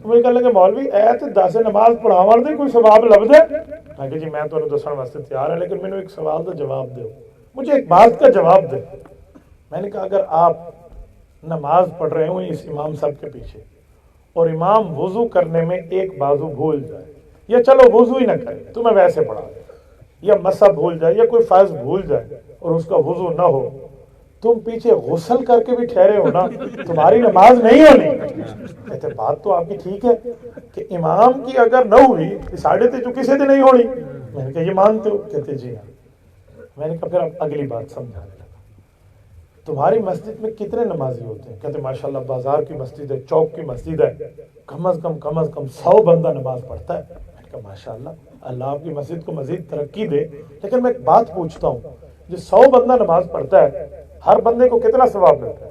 تو مجھے کہنے لگے مولوی اے تے 10 نماز پڑھاون دے کوئی ثواب لبدا ہے؟ میں کہ جی میں تانوں دسن واسطے تیار ہوں، لیکن مینوں ایک سوال کا جواب دو، مجھے ایک بات کا جواب دے۔ میں نے کہا اگر آپ نماز پڑھ رہے ہوں اس امام صاحب کے پیچھے اور امام وضو کرنے میں ایک بازو بھول جائے، یا چلو وضو ہی نہ کرے تو میں ویسے پڑھا دوں، یا مسح بھول جائے یا کوئی فرض بھول جائے اور اس کا وضو نہ ہو، تم پیچھے غسل کر کے بھی ٹھہرے ہو نا، تمہاری نماز نہیں ہونی۔ کہتے بات تو آپ کی ٹھیک ہے کہ امام کی اگر نہ ہوئی ساڑھے تے جو کسی دن نہیں ہونی، میں نے کہا یہ مانتے ہو؟ کہتے جی ہاں۔ میں نے کہا پھر اب اگلی بات سمجھانے لگا، تمہاری مسجد میں کتنے نمازی ہوتے ہیں؟ کہتے ماشاءاللہ بازار کی مسجد ہے، چوک کی مسجد ہے، کم از کم 100 بندہ نماز پڑھتا ہے۔ میں نے کہا ماشاءاللہ اللہ آپ کی مسجد کو مزید ترقی دے، لیکن میں ایک بات پوچھتا ہوں، جو 100 بندہ نماز پڑھتا ہے ہر بندے کو کتنا ثواب ملتا ہے؟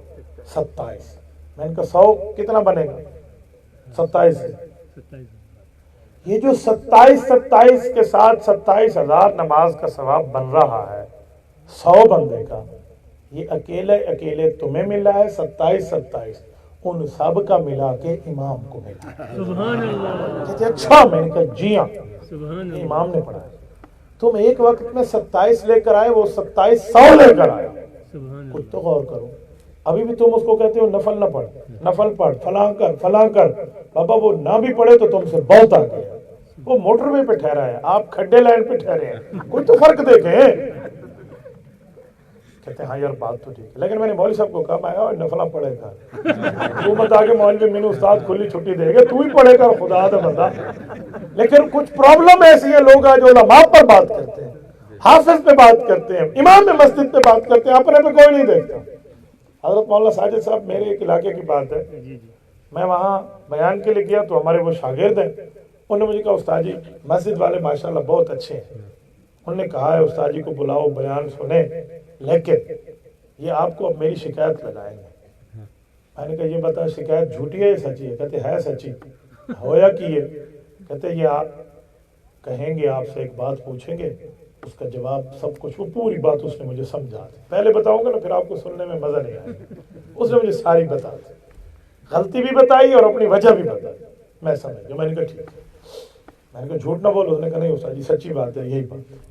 27۔ میں نے کہا 100 کتنا بنے گا؟ 27۔ یہ جو 27 کے ساتھ 27,000 نماز کا ثواب بن رہا ہے 100 بندے کا، یہ اکیلے تمہیں ملا ہے 27 ان سب کا ملا کے امام کو ملا ہے۔ سبحان اللہ، کہتے اچھا؟ میں نے کہا جی ہاں، سبحان اللہ، امام نے پڑھا ہے۔ تم ایک وقت میں 27 لے کر آئے، وہ 2700 لے کر آئے۔ سبحان کچھ اللہ، تو غور کرو، ابھی بھی تم اس کو کہتے ہو نفل نہ پڑھ، نفل پڑھ، فلاں کر۔ بابا وہ نہ بھی پڑھے تو تم سے بہت آگے ہے، وہ موٹر وے پہ ٹھہرا ہے، آپ کھڈے لائن پہ ٹھہرے ہیں، کوئی تو فرق دیکھیں۔ کہتے ہیں ہاں یار بات تو ٹھیک ہے، لیکن میں نے مولوی صاحب کو کہا میں نفلہ پڑھے گا، تو مت آگے مولوی مینوں استاد کھلی چھٹی دے گا، تو ہی پڑھے گا خدا دا بندہ۔ لیکن کچھ پرابلم ایسی ہے، لوگ جو علماء پر بات کرتے ہیں، حافظ پہ بات کرتے ہیں، امام مسجد پہ بات کرتے ہیں، اپنے پہ کوئی نہیں دیکھتا۔ حضرت مولانا ساجد صاحب میرے ایک علاقے کی بات ہے، میں وہاں بیان کے لیے گیا تو ہمارے وہ شاگرد ہیں، انہوں نے مجھے کہا استاد جی مسجد والے ماشاءاللہ بہت اچھے ہیں، انہوں نے کہا ہے استاد جی کو بلاؤ بیان سنیں، لیکن یہ آپ کو اب میری شکایت لگائیں گے۔ میں نے کہا یہ بتا شکایت جھوٹی ہے یا سچی ہے؟ کہتے ہے سچی۔ ہویا کی ہے؟ کہتے یہ آپ کہیں گے، آپ سے ایک بات پوچھیں گے، اس کا جواب سب کچھ، وہ پوری بات اس نے مجھے سمجھا دی، پہلے بتاؤں گا نا پھر آپ کو سننے میں مزہ نہیں آئے گا، اس نے مجھے ساری بتا دی، غلطی بھی بتائی اور اپنی وجہ بھی بتائی، میں سمجھ گیا۔ میں نے کہا ٹھیک ہے، میں نے کہا جھوٹ نہ بولو، اس نے کہا نہیں استاد جی سچی بات ہے، یہی بات۔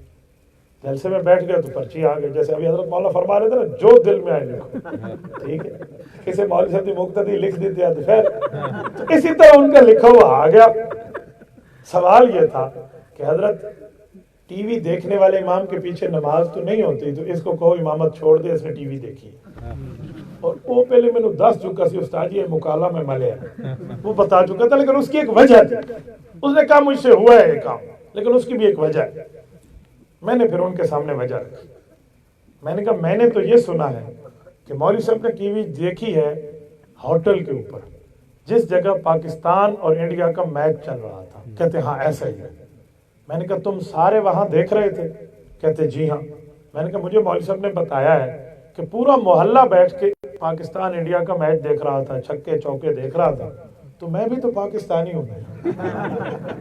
جلسے میں بیٹھ گئے تو پرچی آ گئی، جیسے ابھی حضرت مولانا فرما رہے تھے نا، جو دل میں آئے لکھو، ٹھیک ہے، کسی مولوی صاحب مقتدی لکھ دیتے ہیں تو خیر، تو اسی طرح ان کا لکھا ہوا آ گیا۔ سوال یہ تھا کہ حضرت ٹی وی دیکھنے والے امام کے پیچھے نماز تو نہیں ہوتی، تو اس کو کہو امامت چھوڑ دے، اس نے ٹی وی دیکھی۔ اور وہ پہلے میں نے دس چکا سی استاد جی مکالا میں ملے ہے، وہ بتا چکا تھا، لیکن اس کی ایک وجہ تھی، اس نے کہا مجھ سے ہوا ہے یہ کام، لیکن اس کی بھی ایک وجہ ہے۔ میں نے پھر ان کے سامنے وجہ رکھی، میں نے کہا میں نے تو یہ سنا ہے کہ مولوی صاحب نے ٹی وی دیکھی ہے ہوٹل کے اوپر، جس جگہ پاکستان اور انڈیا کا میچ چل رہا تھا۔ کہتے ہاں ایسا ہی ہے۔ میں نے کہا تم سارے وہاں دیکھ رہے تھے؟ کہتے جی ہاں۔ میں نے کہا مجھے مولوی صاحب نے بتایا ہے کہ پورا محلہ بیٹھ کے پاکستان انڈیا کا میچ دیکھ رہا تھا، چھکے چوکے دیکھ رہا تھا، تو میں بھی تو پاکستانی ہوں۔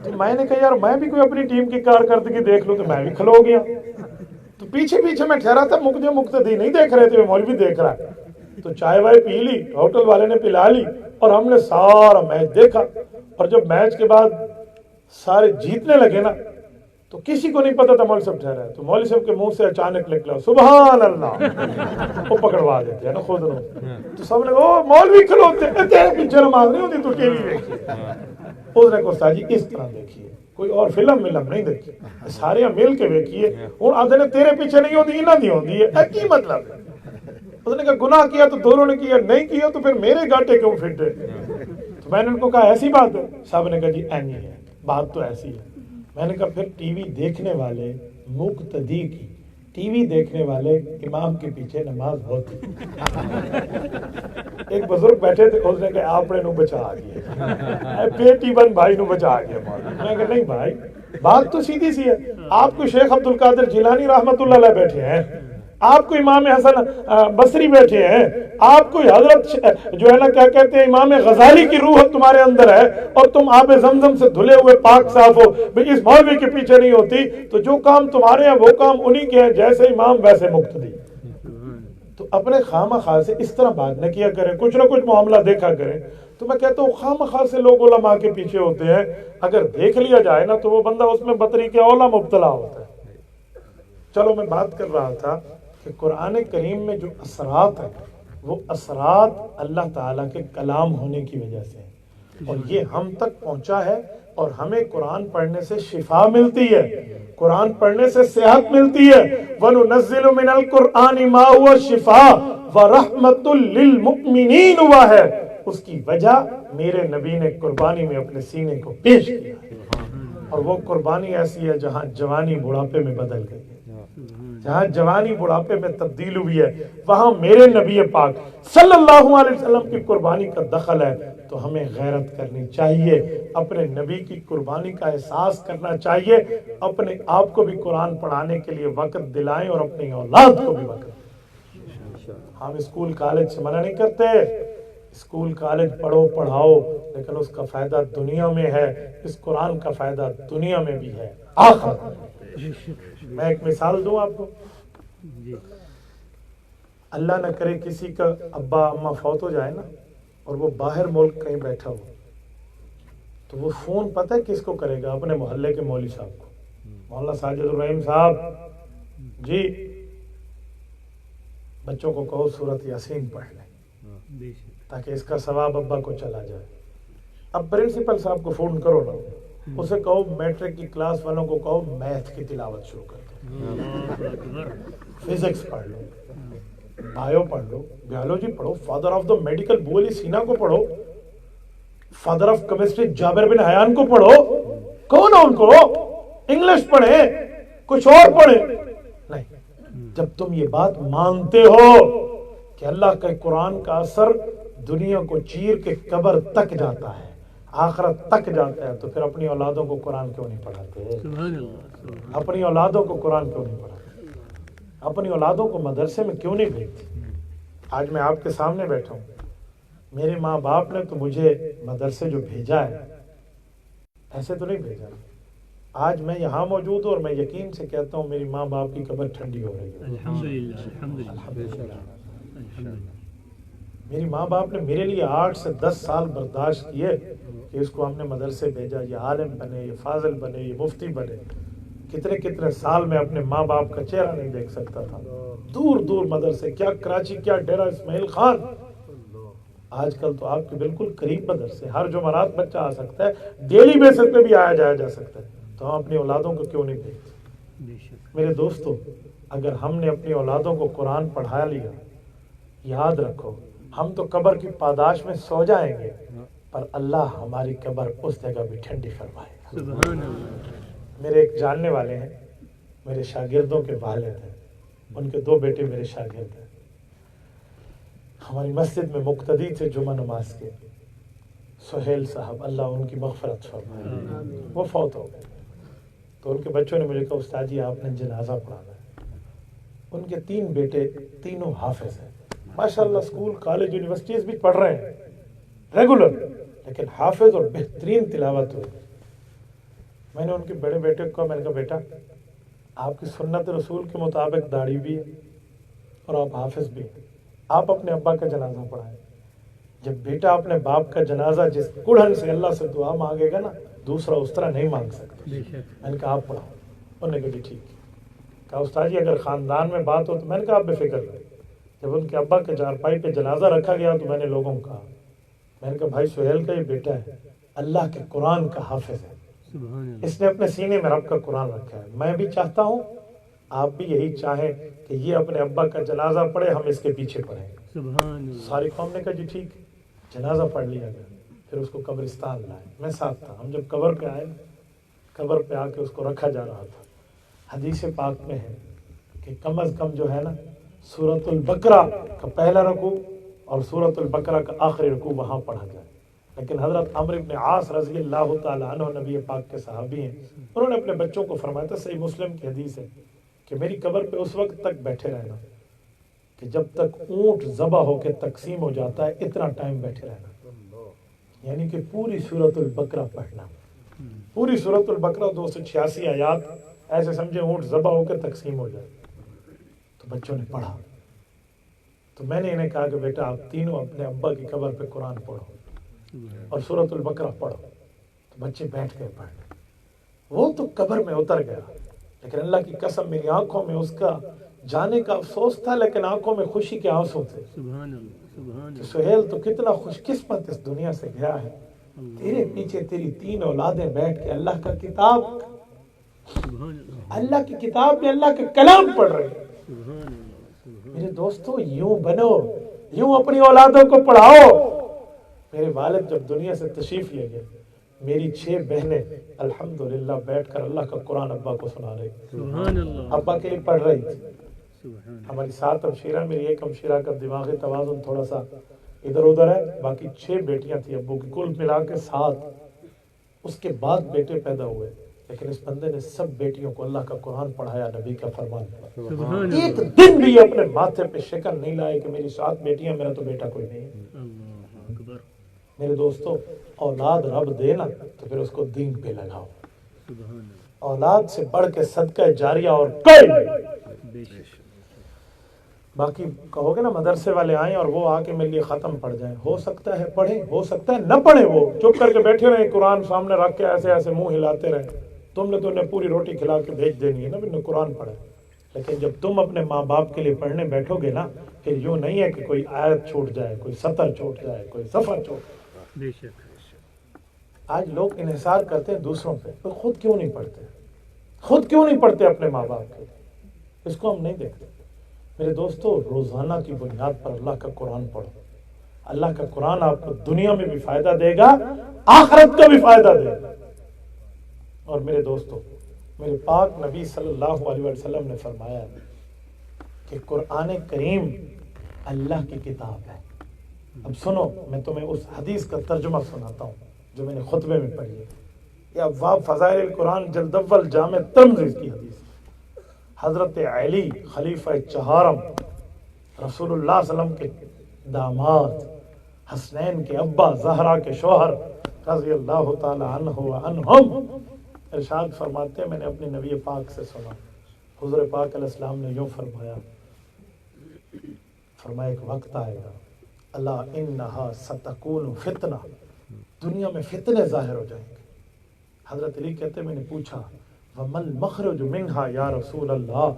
تو میں نے کہا یار میں بھی کوئی اپنی ٹیم کی کارکردگی دیکھ لوں، تو میں بھی کھلو گیا۔ تو پیچھے میں ٹھہرا تھا، مجھے مقتدی نہیں دیکھ رہے تھے، مولوی دیکھ رہا ہے، تو چائے وائے پی لی، ہوٹل والے نے پلا لی، اور ہم نے سارا میچ دیکھا۔ اور جب میچ کے بعد سارے جیتنے لگے نا، تو کسی کو نہیں پتا تھا مولوی صاحب ٹھہرا ہے، تو مولوی صاحب کے منہ سے اچانک نکلا سبحان اللہ، وہ پکڑوا دیتے ہیں نا خود لوگ، تو سب نے او مولوی کھلوتے تیرے پیچھے نماز نہیں ہوتی، تو ٹی وی دیکھی۔ اس نے کہا استاد جی اس طرح دیکھیے، کوئی اور فلم نہیں دیکھی، سارے مل کے دیکھیے، ہوں آدھے نے تیرے پیچھے نہیں ہوتی، انہاں دی ہوتی ہے، کی مطلب ہے؟ اس نے کہا گناہ کیا تو دونوں نے کیا، نہیں کیا تو پھر میرے گاٹے کیوں پھٹے؟ تو میں نے ان کو کہا ایسی بات ہے؟ سب نے کہا جی اینی ہے، بات تو ایسی ہے۔ میں نے کہا پھر ٹی وی دیکھنے والے مقتدی کی، ٹی وی دیکھنے والے امام کے پیچھے نماز ہوتی۔ ایک بزرگ بیٹھے تھے، اس نے کہا آپ نے نو بچا گیا، بیٹی بن بھائی نو بچا گیا۔ میں نے کہا نہیں بھائی بات تو سیدھی سی ہے، آپ کو شیخ عبد القادر جیلانی رحمت اللہ علیہ بیٹھے ہیں، آپ کو امام حسن بصری بیٹھے ہیں، آپ کو حضرت جو ہے نا کیا کہتے ہیں امام غزالی کی روح تمہارے اندر ہے، اور تم آب زمزم سے دھلے ہوئے پاک صاف ہو، اس مولوی کے پیچھے نہیں ہوتی، تو جو کام تمہارے ہیں وہ کام انہی کے ہیں، جیسے امام ویسے مقتدی۔ تو اپنے خواہ سے اس طرح بات نہ کیا کریں، کچھ نہ کچھ معاملہ دیکھا کریں۔ تو میں کہتا ہوں خواہ سے لوگ علماء کے پیچھے ہوتے ہیں، اگر دیکھ لیا جائے نا تو وہ بندہ اس میں بطریق اولا مبتلا ہوتا ہے۔ چلو میں بات کر رہا تھا کہ قرآن کریم میں جو اثرات ہیں وہ اثرات اللہ تعالیٰ کے کلام ہونے کی وجہ سے ہیں، اور یہ ہم تک پہنچا ہے، اور ہمیں قرآن پڑھنے سے شفا ملتی ہے، قرآن پڑھنے سے صحت ملتی ہے۔ وَنُنَزِّلُ مِنَ الْقُرْآنِ مَا هُوَ شِفَاءٌ وَرَحْمَةٌ لِّلْمُؤْمِنِينَ ہوا ہے، اس کی وجہ میرے نبی نے قربانی میں اپنے سینے کو پیش کیا ہے، اور وہ قربانی ایسی ہے جہاں جوانی بڑھاپے میں بدل گئی ہے، جہاں جوانی بڑھاپے میں تبدیل ہوئی ہے، وہاں میرے نبی پاک صلی اللہ علیہ وسلم کی قربانی کا دخل ہے۔ تو ہمیں غیرت کرنی چاہیے، اپنے نبی کی قربانی کا احساس کرنا چاہیے، اپنے آپ کو بھی قرآن پڑھانے کے لیے وقت دلائیں اور اپنی اولاد کو بھی وقت۔ ہم اسکول کالج سے منع نہیں کرتے، اسکول کالج پڑھو پڑھاؤ، لیکن اس کا فائدہ دنیا میں ہے، اس قرآن کا فائدہ دنیا میں بھی ہے آخرت۔ میں ایک مثال دوں آپ کو، اللہ نہ کرے کسی کا ابا اماں فوت ہو جائے نا، اور وہ باہر ملک کہیں بیٹھا ہو، تو وہ فون پتہ ہے کس کو کرے گا؟ اپنے محلے کے مولوی صاحب کو، مولانا ساجد الرحیم صاحب جی بچوں کو کہو سورۃ یاسین پڑھ لیں تاکہ اس کا ثواب ابا کو چلا جائے۔ اب پرنسپل صاحب کو فون کرو نا، اسے کہو میٹرک کی کلاس والوں کو کہو میتھ کی تلاوت شروع کر دو، فزکس پڑھ لو، بایو پڑھ لو، بیولوجی پڑھو، فادر آف دا میڈیکل بو علی سینا کو پڑھو، فادر آف کیمسٹری جابر بن حیان کو پڑھو، کہو نا ان کو انگلش پڑھیں، کچھ اور پڑھیں۔ نہیں، جب تم یہ بات مانتے ہو کہ اللہ کے قرآن کا اثر دنیا کو چیر کے قبر تک جاتا ہے، آخرت تک جاتا ہے، تو پھر اپنی اولادوں کو قرآن کیوں نہیں پڑھاتے؟ اپنی اولادوں کو قرآن کیوں نہیں پڑھاتے؟ اپنی اولادوں کو مدرسے میں کیوں نہیں بھیجتے؟ آج میں آپ کے سامنے بیٹھا ہوں، میرے ماں باپ نے تو مجھے مدرسے جو بھیجا ہے ایسے تو نہیں بھیجا، آج میں یہاں موجود ہوں اور میں یقین سے کہتا ہوں میری ماں باپ کی قبر ٹھنڈی ہو رہی ہے، الحمدللہ۔ میری ماں باپ نے میرے لیے 8 سے 10 سال برداشت کیے کہ اس کو ہم نے مدرسے بھیجا، یہ عالم بنے، یہ فاضل بنے، یہ مفتی بنے۔ کتنے کتنے سال میں اپنے ماں باپ کا چہرہ نہیں دیکھ سکتا تھا، دور دور مدرسے، کیا کراچی، کیا ڈیرہ اسماعیل خان، آج کل تو آپ کے بالکل قریب مدرسے، ہر جمعرات بچہ آ سکتا ہے، ڈیلی بیسس پہ بھی آیا جایا جا سکتا ہے، تو ہم اپنی اولادوں کو کیوں نہیں بھیجتے؟ میرے دوستو، اگر ہم نے اپنی اولادوں کو قرآن پڑھا لیا، یاد رکھو ہم تو قبر کی پاداش میں سو جائیں گے، پر اللہ ہماری قبر اس جگہ بھی ٹھنڈی فرمائے گا۔ میرے ایک جاننے والے ہیں، میرے شاگردوں کے والد ہیں، ان کے 2 بیٹے میرے شاگرد ہیں، ہماری مسجد میں مقتدی تھے جمعہ نماز کے، سہیل صاحب، اللہ ان کی مغفرت فرمائے، وہ فوت ہو گئے، تو ان کے بچوں نے مجھے کہا استاد جی آپ نے جنازہ پڑھانا ہے۔ ان کے 3 بیٹے، تینوں حافظ ہیں، ماشاءاللہ اسکول کالج یونیورسٹیز بھی پڑھ رہے ہیں ریگولر، لیکن حافظ اور بہترین تلاوت ہوئی۔ میں نے ان کے بڑے بیٹے کو کہا، میں نے کہا بیٹا آپ کی سنت رسول کے مطابق داڑھی بھی ہے اور آپ حافظ بھی ہیں، آپ اپنے ابا کا جنازہ پڑھائیں۔ جب بیٹا اپنے باپ کا جنازہ جس کڑھن سے اللہ سے دعا مانگے گا نا، دوسرا اس طرح نہیں مانگ سکتا۔ میں نے کہا آپ پڑھاؤ، انہوں نے کہا جی ٹھیک ہے۔ کہا استاد جی اگر خاندان میں بات ہو تو، میں نے کہا آپ بے فکر رہیں۔ جب ان کے ابا کے چارپائی پہ جنازہ رکھا گیا تو میں نے لوگوں کو کہا، میں نے کہا بھائی سہیل کا یہ بیٹا ہے، اللہ کے قرآن کا حافظ ہے، اس نے اپنے سینے میں رب کا قرآن رکھا ہے، میں بھی چاہتا ہوں آپ بھی یہی چاہیں کہ یہ اپنے ابا کا جنازہ پڑھے، ہم اس کے پیچھے پڑھیں۔ ساری قوم نے کہا جی ٹھیک، جنازہ پڑھ لیا گیا، پھر اس کو قبرستان لائے، میں ساتھ تھا۔ ہم جب قبر پہ آئے، قبر پہ آ کے اس کو رکھا جا رہا تھا، حدیث پاک میں ہے کہ کم از کم جو ہے نا سورۃ البقرہ کا پہلا رکوع اور سورۃ البقرہ کا آخری رکوع وہاں پڑھا جائے، لیکن حضرت عمرو بن عاص رضی اللہ تعالیٰ عنہ نبی پاک کے صحابی ہیں، انہوں نے اپنے بچوں کو فرمایا تھا، صحیح مسلم کی حدیث ہے کہ میری قبر پہ اس وقت تک بیٹھے رہنا کہ جب تک اونٹ ذبح ہو کے تقسیم ہو جاتا ہے، اتنا ٹائم بیٹھے رہنا، یعنی کہ پوری سورۃ البقرہ پڑھنا، پوری سورۃ البقرہ 286 آیات، ایسے سمجھے اونٹ ذبح ہو کے تقسیم ہو جائے۔ تو بچوں نے پڑھا، تو میں نے انہیں کہا کہ بیٹا آپ تینوں اپنے ابا کی قبر پہ قرآن پڑھو اور سورۃ البقرہ پڑھو. تو بچے بیٹھ گئے پڑھنے. وہ تو قبر میں اتر گیا، لیکن اللہ کی قسم میری آنکھوں میں اس کا جانے کا افسوس تھا، لیکن آنکھوں میں خوشی کے آنسو تھے. سبحان اللہ سبحان کہ اللہ سہیل تو کتنا خوش قسمت اس دنیا سے گیا ہے، تیرے پیچھے تیری 3 اولادیں بیٹھ کے اللہ کا کتاب، سبحان اللہ اللہ کی کتاب میں اللہ کا کلام پڑھ رہے ہیں. سبحان اللہ میرے دوستو یوں بنو، یوں اپنی اولادوں کو پڑھاؤ. میرے والد جب دنیا سے تشریف لے گئے، میری 6 بہنیں الحمدللہ بیٹھ کر اللہ کا قرآن ابا کو سنا رہی، سبحان اللہ ابا کے لیے پڑھ رہی تھی. سبحان ہماری 7 ہمشیرہ، میری ایک ہمشیرہ کا دماغی توازن تھوڑا سا ادھر ادھر ہے، باقی 6 بیٹیاں تھیں ابو کی، کل ملا کے 7. اس کے بعد بیٹے پیدا ہوئے، لیکن اس بندے نے سب بیٹیوں کو اللہ کا قرآن پڑھایا، نبی کا فرمان پڑھا. سبحان ایک اللہ دن بھی اپنے ماتھے پہ شکن نہیں لائے کہ میری 7 بیٹیاں، میرا تو بیٹا کوئی نہیں. اللہ اکبر میرے دوستو اولاد رب دینا تو پھر اس کو دین پہ لگاؤ. سبحان اللہ اولاد سے بڑھ کے صدقہ جاریہ اور کوئی نہیں. بے شک باقی کہو گے نا مدرسے والے آئیں اور وہ آ کے میرے لیے ختم پڑھ جائیں، ہو سکتا ہے پڑھیں، ہو سکتا ہے نہ پڑھیں، وہ چپ کر کے بیٹھے رہیں، قرآن سامنے رکھ کے ایسے ایسے منہ ہلاتے رہیں. تم نے تو انہیں پوری روٹی کھلا کے بھیج دینی ہے نا، انہیں قرآن پڑھے. لیکن جب تم اپنے ماں باپ کے لیے پڑھنے بیٹھو گے نا، پھر یوں نہیں ہے کہ کوئی آیت چھوٹ جائے، کوئی سطر چھوٹ جائے، کوئی صفحہ چھوٹ جائے. بے شک آج لوگ انحصار کرتے ہیں دوسروں پہ، تو خود کیوں نہیں پڑھتے؟ خود کیوں نہیں پڑھتے اپنے ماں باپ کے؟ اس کو ہم نہیں دیکھتے. میرے دوستو روزانہ کی بنیاد پر اللہ کا قرآن پڑھو. اللہ کا قرآن آپ کو دنیا میں بھی فائدہ دے گا، آخرت کا بھی فائدہ دے گا. اور میرے دوستو میرے پاک نبی صلی اللہ علیہ وسلم نے فرمایا کہ قرآن کریم اللہ کی کتاب ہے. اب سنو، میں تمہیں اس حدیث کا ترجمہ سناتا ہوں جو میں نے خطبے میں پڑھی ہے. یہ ابواب فضائل القرآن جلد اول جامع ترمذی کی حدیث. حضرت علی خلیفہ 4 رسول اللہ صلی اللہ علیہ وسلم کے داماد، حسنین کے ابا، زہرا کے شوہر رضی اللہ تعالی عنہ و عنہم ارشاد فرماتے ہیں، میں نے اپنے نبی پاک سے سنا، حضور پاک علیہ السلام نے یوں فرمایا، فرمایا ایک وقت آئے گا، اللہ انہا ستکون فتنہ، دنیا میں فتنے ظاہر ہو جائیں گے. حضرت علی کہتے ہیں میں نے پوچھا وَمَا الْمَخْرَجُ مِنْهَا یا رسول اللہ،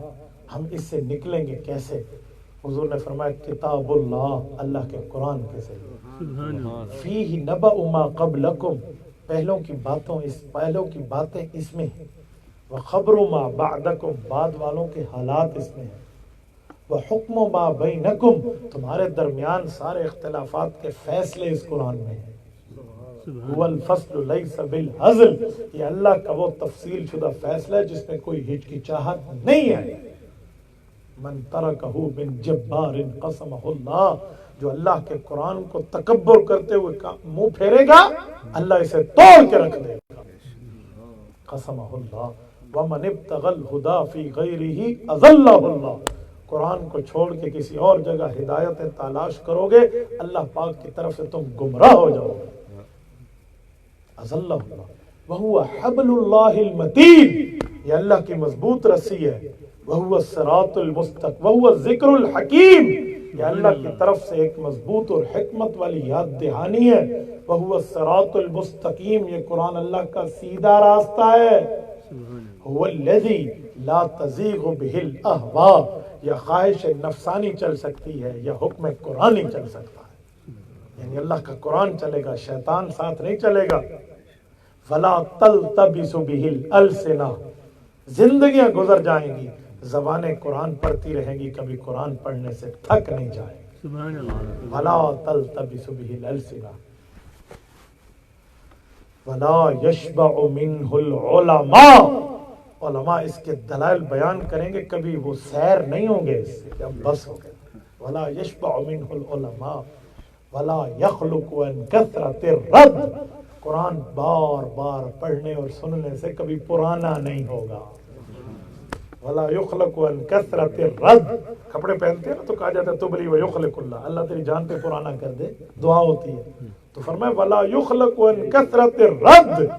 ہم اس سے نکلیں گے کیسے؟ حضور نے فرمایا کتاب اللہ، اللہ کے قرآن کے ذریعے. سبحان اللہ فیہ نبأ ما قبلکم، پہلوں کی باتیں اس میں ہیں. وخبر ما بعدکم، بعد والوں کے حالات اس میں ہیں. وحکم ما بینکم، تمہارے درمیان سارے اختلافات کے فیصلے اس قرآن میں ہیں. هو الفصل لیس بالہزل، یہ اللہ کا وہ تفصیل شدہ فیصلہ ہے جس میں کوئی ہچکچاہٹ نہیں ہے. من ترکہ من جبار قسمہ اللہ، جو اللہ کے قرآن کو تکبر کرتے ہوئے منہ پھیرے گا اللہ اسے توڑ کے رکھ دے گا. قسمہ اللہ. ومن ابتغى الہدى فی غیرہ اضلہ اللہ، قرآن کو چھوڑ کے کسی اور جگہ ہدایت تلاش کرو گے اللہ پاک کی طرف سے تم گمراہ ہو جاؤ گے. اضلہ اللہ وہو حبل اللہ المتین، یہ اللہ کی مضبوط رسی ہے. وہو الصراط المستقیم وہو الذکر الحکیم، یہ اللہ کی طرف سے ایک مضبوط اور حکمت والی یاد دہانی ہے. وہو الصراط المستقیم، یہ قرآن اللہ کا سیدھا راستہ ہے. هو الذی لا تزیغ بہ الاہواء، یہ خواہش نفسانی چل سکتی ہے یا حکم قرآنی چل سکتا ہے. یعنی اللہ کا قرآن چلے گا، شیطان ساتھ نہیں چلے گا. ولا تلتبس بہ الالسنہ، زندگیاں گزر جائیں گی، زبانیں قرآن پڑھتی رہیں گی، کبھی قرآن پڑھنے سے تھک نہیں جائے. سبحان اللہ ولا تلتبس بہ الالسنہ ولا یشبع منہ العلماء، علماء اس کے دلائل بیان کریں گے، کبھی وہ سیر نہیں ہوں گے اس سے کہ اب بس ہو گئے. ولا یشبع منہ العلماء ولا یخلق عن کثرت الرد، قرآن بار بار پڑھنے اور سننے سے کبھی پرانا نہیں ہوگا. ولا یخلق عن کثرت الرد، کپڑے پہنتے ہیں نا تو کہا جاتا ہے تبلی و یخلق اللہ، اللہ تیری جان پہ پرانا کر دے، دعا ہوتی ہے. تو فرمایا ولا یخلق عن کثرت الرد،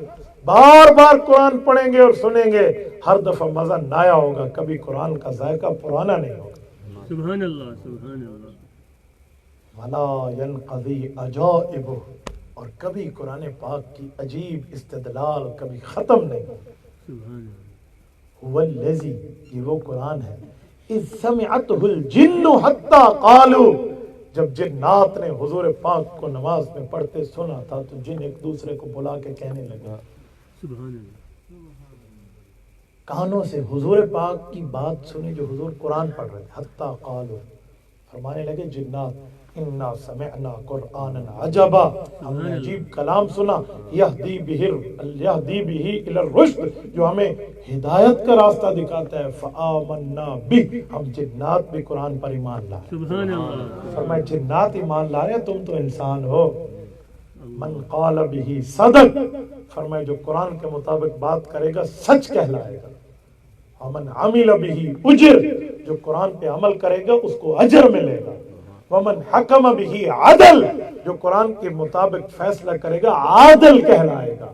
بار بار قرآن پڑھیں گے اور سنیں گے، ہر دفعہ مزہ نیا ہوگا، کبھی قرآن کا ذائقہ پرانا نہیں ہوگا. سبحان اللہ سبحان اللہ. ولا ينقضي عجائبه، اور کبھی قرآن پاک کی عجیب استدلال کبھی ختم نہیں ہوتی. سبحان اللہ. هو الذی، یہ وہ قرآن ہے، اذ سمعته الجن حتی قالوا، جب جنات نے حضور پاک کو نماز میں پڑھتے سنا تھا تو جن ایک دوسرے کو بلا کے کہنے لگے، سبحان اللہ. کانوں سے حضور پاک کی بات سنی جو حضور قرآن پڑھ رہے تھے، حتی قالوا، فرمانے لگے جنات، انا سمعنا قرآنا عجبا، ہم نے عجیب کلام سنا، یہدی بہ الی الرشد، جو ہمیں ہدایت کا راستہ دکھاتا ہے، فآمنا بہ، ہم جنات بھی قرآن پر ایمان لائے. سبحان اللہ. فرمائے جنات ایمان لا رہے ہیں، تم تو انسان ہو. من قال بہ صدق، فرمائے جو قرآن کے مطابق بات کرے گا سچ کہلائے گا. ومن عمل بہ اجر، جو قرآن پہ عمل کرے گا اس کو اجر ملے گا. ومن حکم بہ عدل، جو قرآن کے مطابق فیصلہ کرے گا عادل کہلائے گا.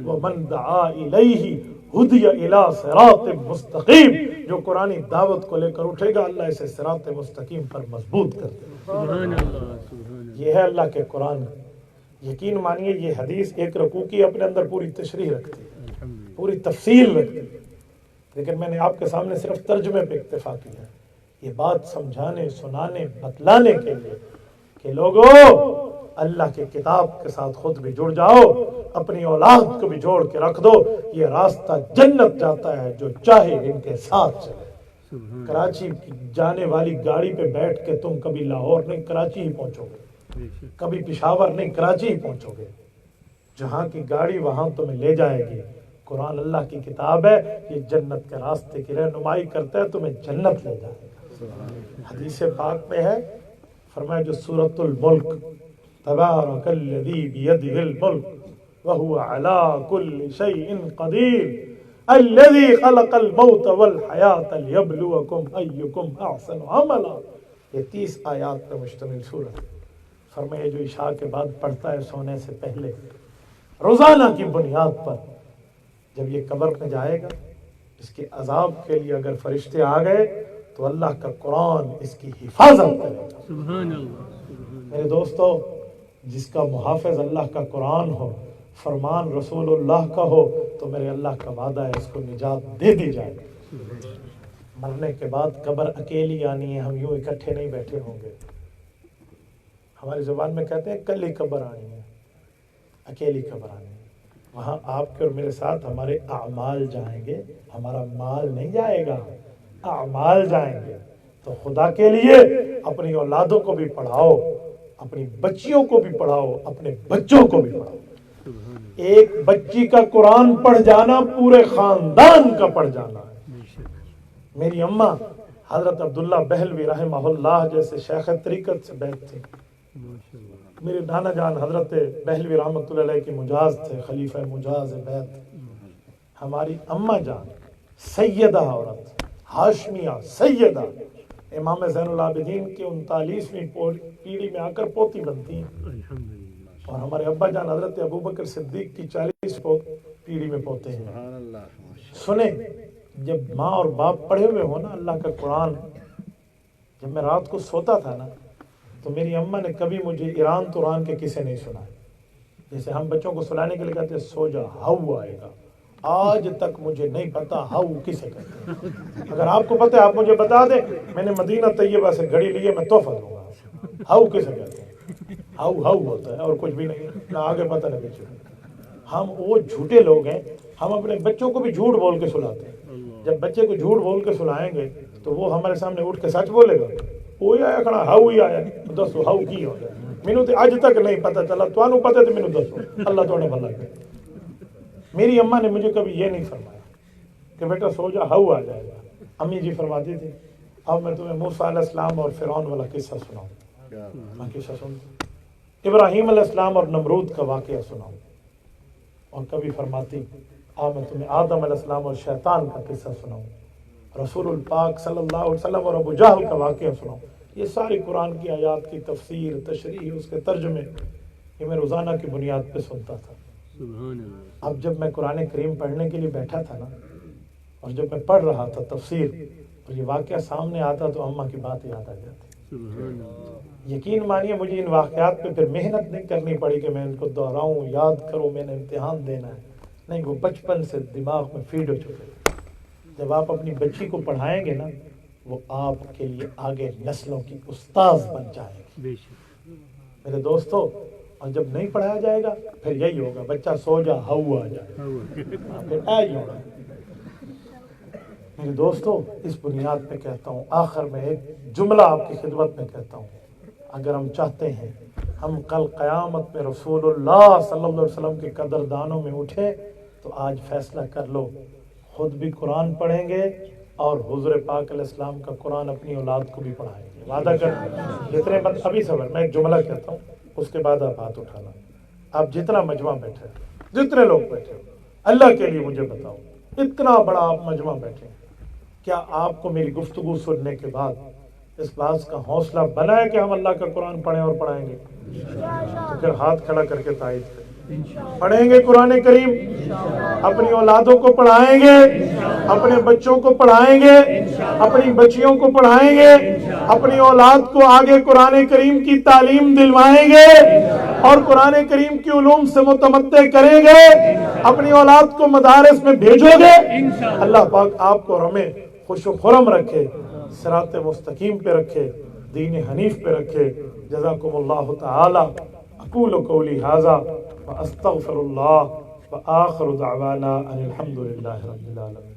ومن دعا الیہ ہدی الی صراط مستقیم، جو قرآنی دعوت کو لے کر اٹھے گا اللہ اسے صراط مستقیم پر مضبوط کر دے. سبحان اللہ. سبحان اللہ. یہ ہے اللہ کے قرآن. یقین مانیے یہ حدیث ایک رکوع کی اپنے اندر پوری تشریح رکھتی ہے، الحمدللہ. پوری تفصیل رکھتی ہے، لیکن میں نے آپ کے سامنے صرف ترجمے پہ اکتفا کیا ہے. یہ بات سمجھانے، سنانے، بتلانے کے لیے کہ لوگوں اللہ کی کتاب کے ساتھ خود بھی جڑ جاؤ، اپنی اولاد کو بھی جوڑ کے رکھ دو. یہ راستہ جنت جاتا ہے جو چاہے ان کے ساتھ چلے. سبحان اللہ. کراچی جانے والی گاڑی پہ بیٹھ کے تم کبھی لاہور نہیں کراچی ہی پہنچو گے، بے شک. کبھی پشاور نہیں کراچی ہی پہنچو گے. جہاں کی گاڑی وہاں تمہیں لے جائے گی. قرآن اللہ کی کتاب ہے، یہ جنت کے راستے کی رہنمائی کرتا ہے، تمہیں جنت لے جائے گا. حدیث پاک میں ہے، فرمایا جو سورۃ الملک، تبارک الذی بیدہ الملک وہو علی کل شیء قدیر الذی خلق الموت والحیاۃ لیبلوکم ایکم احسن عملا. یہ 30 آیات پر مشتمل سورت. فرمایا جو عشاء کے بعد پڑھتا ہے سونے سے پہلے روزانہ کی بنیاد پر، جب یہ قبر میں جائے گا اس کے عذاب کے لیے اگر فرشتے آ گئے تو اللہ کا قرآن اس کی حفاظت کرے گا. سبحان اللہ. سبحان میرے دوستو، جس کا محافظ اللہ کا قرآن ہو، فرمان رسول اللہ کا ہو، تو میرے اللہ کا وعدہ ہے اس کو نجات دے دی جائے گی. مرنے کے بعد قبر اکیلی آنی ہے، ہم یوں اکٹھے نہیں بیٹھے ہوں گے. ہماری زبان میں کہتے ہیں کل ہی قبر آنی ہے، اکیلی قبر آنی ہے. وہاں آپ کے اور میرے ساتھ ہمارے اعمال جائیں گے، ہمارا مال نہیں جائے گا، اعمال جائیں گے. تو خدا کے لیے اپنی اولادوں کو بھی پڑھاؤ، اپنی بچیوں کو بھی پڑھاؤ، اپنے بچوں کو بھی پڑھاؤ. ایک بچی کا قرآن پڑھ جانا پورے خاندان کا پڑھ جانا ہے. میری اماں حضرت عبداللہ بہلوی رحمہ اللہ جیسے شیخ طریقت سے بیت تھے. میرے نانا جان حضرت بہلوی رحمۃ اللہ علیہ کی مجاز تھے، خلیفہ مجاز بیت. ہماری اماں جان سیدہ عورت، ہاشمیہ سیدہ، امام زین العابدین کی 39ویں پیڑھی میں آ کر پوتی بنتی ہیں. الحمدللہ. اور ہمارے ابا جان حضرت ابوبکر صدیق کی 40 پیڑھی میں پوتے ہیں. سنیں، جب ماں اور باپ پڑھے ہوئے ہو نا اللہ کا قرآن، جب میں رات کو سوتا تھا نا تو میری اماں نے کبھی مجھے ایران توران کے قصے نہیں سنائے. جیسے ہم بچوں کو سلانے کے لیے کہتے ہیں سو جا ہاؤ آئے گا، آج تک مجھے نہیں پتا ہاؤ کسے کہتے ہیں. اگر آپ کو پتہ ہے آپ مجھے بتا دیں. میں نے مدینہ طیبہ سے گھڑی لی ہے، میں تحفہ دوں گا. ہاؤ کسے کہتے ہیں؟ ہاؤ ہاؤ ہوتا ہے اور کچھ بھی نہیں، نہ آگے پتہ نہ پیچھے. ہم وہ جھوٹے لوگ ہیں، ہم اپنے بچوں کو بھی جھوٹ بول کے سلاتے ہیں. جب بچے کو جھوٹ بول کے سلائیں گے تو وہ ہمارے سامنے اٹھ کے سچ بولے گا. وہی آیا کھڑا ہاؤ ہی آیا، دسو ہاؤ کی ہو جائے. مینوں تے اج تک نہیں پتہ چلا، تانوں پتہ تے مینوں دسو، اللہ تہاڈا بھلا کرے. میری اماں نے مجھے کبھی یہ نہیں فرمایا کہ بیٹا سو جا ہاؤ آ جائے گا. امی جی فرماتی تھی. اب میں تمہیں موسیٰ علیہ السلام اور فرعون والا قصہ سناؤں. میں قصہ سنتا، ابراہیم علیہ السلام اور نمرود کا واقعہ سناؤں. اور کبھی فرماتی اب میں تمہیں آدم علیہ السلام اور شیطان کا قصہ سناؤں، رسول الپاک صلی اللہ علیہ وسلم اور ابو جہل کا واقعہ سناؤں. یہ ساری قرآن کی آیات کی تفسیر، تشریح، اس کے ترجمے یہ میں روزانہ کی بنیاد پہ سنتا تھا. سبحان اللہ. اب جب میں قرآن کریم پڑھنے کے لیے بیٹھا تھا نا، اور جب میں پڑھ رہا تھا تفسیر، اور یہ واقعہ سامنے آتا تو اماں کی بات یاد آ جاتی. سبحان اللہ یقین مانیے مجھے ان واقعات پہ پھر محنت نہیں کرنی پڑی کہ میں ان کو دہراؤں، یاد کروں، میں نے امتحان دینا ہے، نہیں، وہ بچپن سے دماغ میں فیڈ ہو چکے۔ جب آپ اپنی بچی کو پڑھائیں گے نا، وہ آپ کے لیے آگے نسلوں کی استاذ بن جائے گی بے شک میرے دوستو۔ اور جب نہیں پڑھایا جائے گا پھر یہی ہوگا، بچہ سو جا ہوا آ جائے، پھر ایج ہوگا۔ میرے دوستو، اس بنیاد پہ کہتا ہوں، آخر میں ایک جملہ آپ کی خدمت میں کہتا ہوں، اگر ہم چاہتے ہیں ہم کل قیامت میں رسول اللہ صلی اللہ علیہ وسلم کے قدردانوں میں اٹھے، تو آج فیصلہ کر لو، خود بھی قرآن پڑھیں گے اور حضور پاک علیہ السلام کا قرآن اپنی اولاد کو بھی پڑھائیں گے، وعدہ کر۔ جتنے بند ابھی صبر، میں ایک جملہ کہتا ہوں، اس کے بعد آپ ہاتھ اٹھانا۔ آپ جتنا مجمع بیٹھے، جتنے لوگ بیٹھے ہو، اللہ کے لیے مجھے بتاؤ، اتنا بڑا آپ مجمع بیٹھے، کیا آپ کو میری گفتگو سننے کے بعد اس بات کا حوصلہ بنا ہے کہ ہم اللہ کا قرآن پڑھیں اور پڑھائیں گے؟ تو پھر ہاتھ کھڑا کر کے تائید کریں۔ پڑھیں گے قرآن کریم، اپنی اولادوں کو پڑھائیں گے، اپنے بچوں کو پڑھائیں گے، اپنی بچیوں کو پڑھائیں گے، اپنی اولاد کو آگے قرآن کریم کی تعلیم دلوائیں گے اور قرآن کریم کی علوم سے متمتع کریں گے، اپنی اولاد کو مدارس میں بھیجو گے۔ اللہ پاک آپ کو اور ہمیں خوش و خرم رکھے، صراط مستقیم پہ رکھے، دین حنیف پہ رکھے۔ جزاکم اللہ تعالی۔ اقول قولی ھذا واستغفر اللہ وآخر دعوانا ان الحمد للہ رب العالمین۔